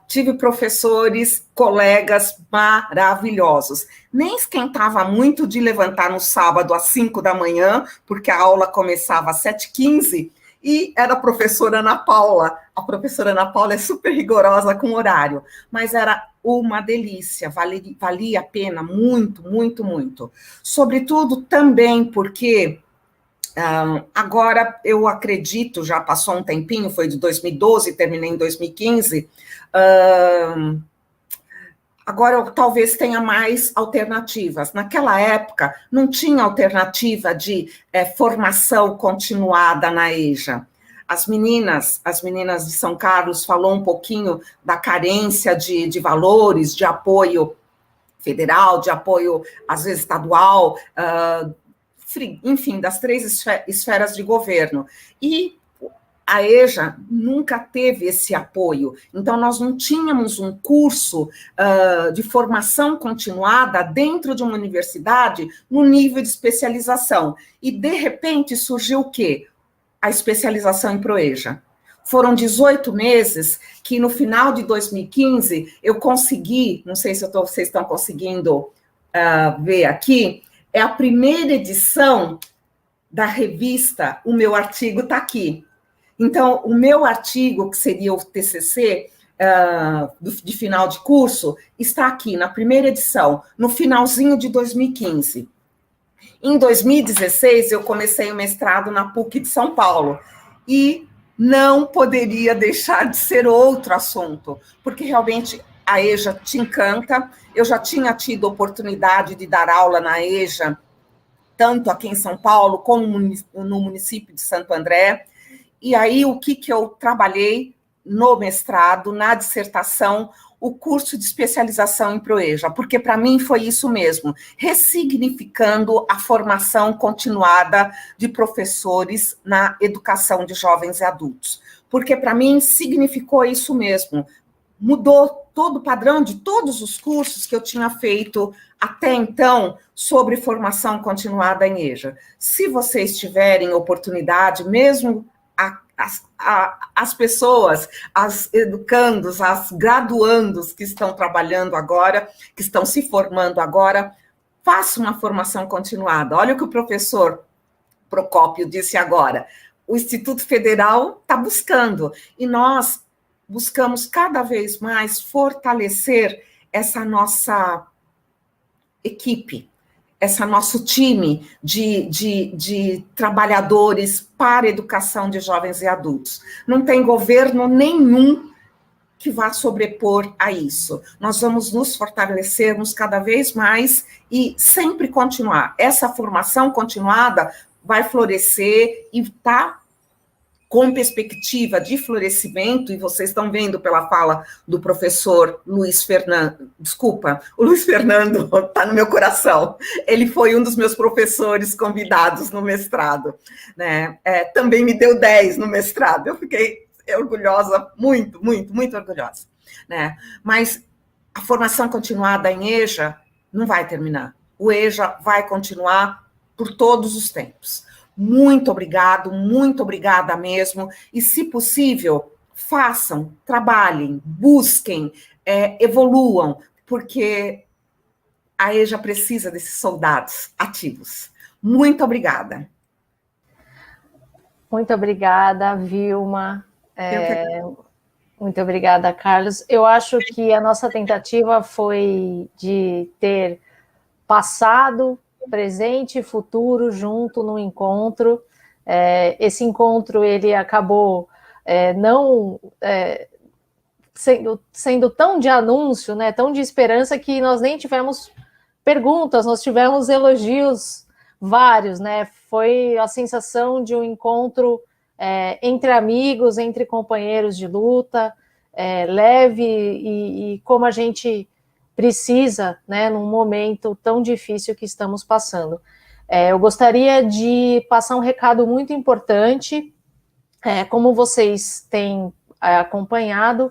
Tive professores, colegas maravilhosos. Nem esquentava muito de levantar no sábado às 5 da manhã, porque a aula começava às 7h15, e era a professora Ana Paula. A professora Ana Paula é super rigorosa com horário, mas era uma delícia, valia a pena muito, muito, muito. Sobretudo também porque agora eu acredito, já passou um tempinho, foi de 2012, terminei em 2015, agora eu talvez tenha mais alternativas. Naquela época, não tinha alternativa de formação continuada na EJA. As meninas de São Carlos falou um pouquinho da carência de valores, de apoio federal, de apoio, às vezes, estadual, enfim, das 3 esferas de governo. E a EJA nunca teve esse apoio, então nós não tínhamos um curso de formação continuada dentro de uma universidade no nível de especialização. E, de repente, surgiu o quê? A especialização em ProEJA. Foram 18 meses que, no final de 2015, eu consegui, não sei se vocês estão conseguindo ver aqui, é a primeira edição da revista, o meu artigo está aqui. Então, o meu artigo, que seria o TCC de final de curso, está aqui, na primeira edição, no finalzinho de 2015. Em 2016, eu comecei o mestrado na PUC de São Paulo, e não poderia deixar de ser outro assunto, porque realmente a EJA te encanta. Eu já tinha tido oportunidade de dar aula na EJA, tanto aqui em São Paulo, como no município de Santo André. E aí, o que eu trabalhei no mestrado, na dissertação, o curso de especialização em Proeja, porque para mim foi isso mesmo, ressignificando a formação continuada de professores na educação de jovens e adultos. Porque para mim significou isso mesmo, mudou todo o padrão de todos os cursos que eu tinha feito até então sobre formação continuada em EJA. Se vocês tiverem oportunidade, mesmo as pessoas, as educandos, as graduandos que estão trabalhando agora, que estão se formando agora, façam uma formação continuada. Olha o que o professor Procópio disse agora. O Instituto Federal está buscando, e nós buscamos cada vez mais fortalecer essa nossa equipe, esse nosso time de trabalhadores para a educação de jovens e adultos. Não tem governo nenhum que vá sobrepor a isso. Nós vamos nos fortalecermos cada vez mais e sempre continuar. Essa formação continuada vai florescer e está com perspectiva de florescimento, e vocês estão vendo pela fala do professor Luiz Fernando, desculpa, o Luiz Fernando está no meu coração, ele foi um dos meus professores convidados no mestrado, né? Também me deu 10 no mestrado, eu fiquei orgulhosa, muito orgulhosa, né? Mas a formação continuada em EJA não vai terminar, o EJA vai continuar por todos os tempos. Muito obrigado, muito obrigada mesmo. E, se possível, façam, trabalhem, busquem, evoluam, porque a EJA precisa desses soldados ativos. Muito obrigada, Vilma. Muito obrigada, Carlos. Eu acho que a nossa tentativa foi de ter passado, presente e futuro junto no encontro. Esse encontro ele acabou não sendo tão de anúncio, né, tão de esperança, que nós nem tivemos perguntas, nós tivemos elogios vários, né? Foi a sensação de um encontro entre amigos, entre companheiros de luta, leve e como a gente precisa, né, num momento tão difícil que estamos passando. Eu gostaria de passar um recado muito importante. Como vocês têm acompanhado,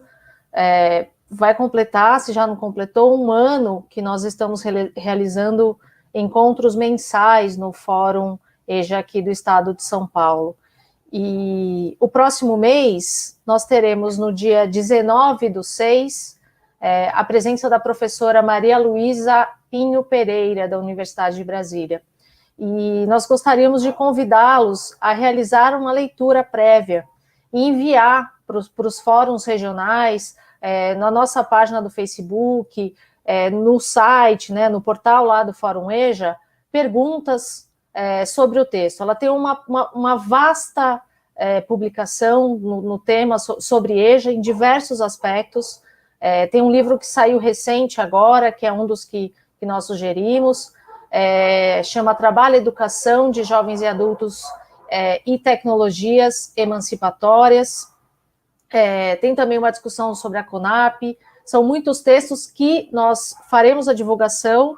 vai completar, se já não completou, 1 ano que nós estamos realizando encontros mensais no Fórum EJA aqui do estado de São Paulo. E o próximo mês, nós teremos no dia 19/6, a presença da professora Maria Luísa Pinho Pereira, da Universidade de Brasília. E nós gostaríamos de convidá-los a realizar uma leitura prévia e enviar para os fóruns regionais, na nossa página do Facebook, no site, né, no portal lá do Fórum EJA, perguntas sobre o texto. Ela tem uma vasta publicação no tema sobre EJA, em diversos aspectos. Tem um livro que saiu recente agora, que é um dos que nós sugerimos, chama Trabalho e Educação de Jovens e Adultos e Tecnologias Emancipatórias. Tem também uma discussão sobre a CONAP. São muitos textos que nós faremos a divulgação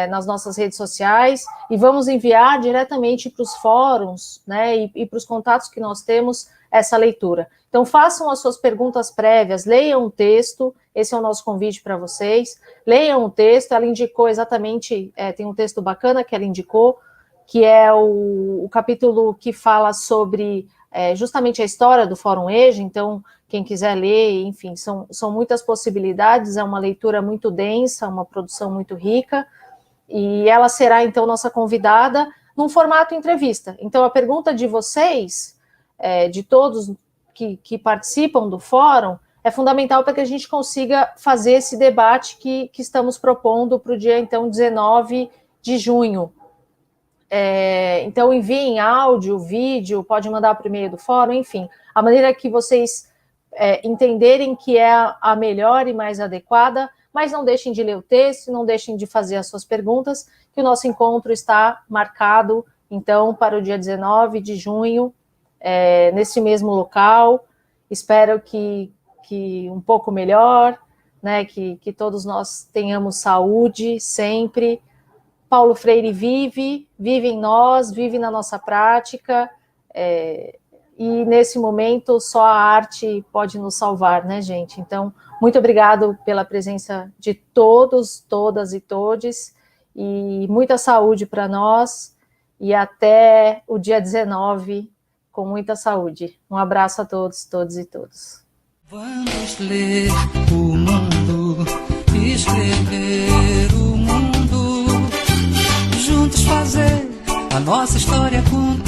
nas nossas redes sociais e vamos enviar diretamente para os fóruns, né, e para os contatos que nós temos essa leitura. Então, façam as suas perguntas prévias, leiam o texto, esse é o nosso convite para vocês, leiam o texto. Ela indicou exatamente, tem um texto bacana que ela indicou, que é o capítulo que fala sobre justamente a história do Fórum EJA. Então, quem quiser ler, enfim, são muitas possibilidades, é uma leitura muito densa, uma produção muito rica, e ela será, então, nossa convidada num formato entrevista. Então, a pergunta de vocês, de todos que participam do fórum, é fundamental para que a gente consiga fazer esse debate que estamos propondo para o dia, então, 19 de junho. Então, enviem áudio, vídeo, pode mandar por e-mail do fórum, enfim, a maneira que vocês entenderem que é a melhor e mais adequada, mas não deixem de ler o texto, não deixem de fazer as suas perguntas, que o nosso encontro está marcado, então, para o dia 19 de junho, nesse mesmo local. Espero que um pouco melhor, né, que todos nós tenhamos saúde sempre. Paulo Freire vive em nós, vive na nossa prática, e nesse momento só a arte pode nos salvar, né, gente? Então, muito obrigado pela presença de todos, todas e todes, e muita saúde para nós, e até o dia 19, com muita saúde. Um abraço a todos, todos e todos. Vamos ler o mundo, escrever o mundo, juntos fazer a nossa história contar.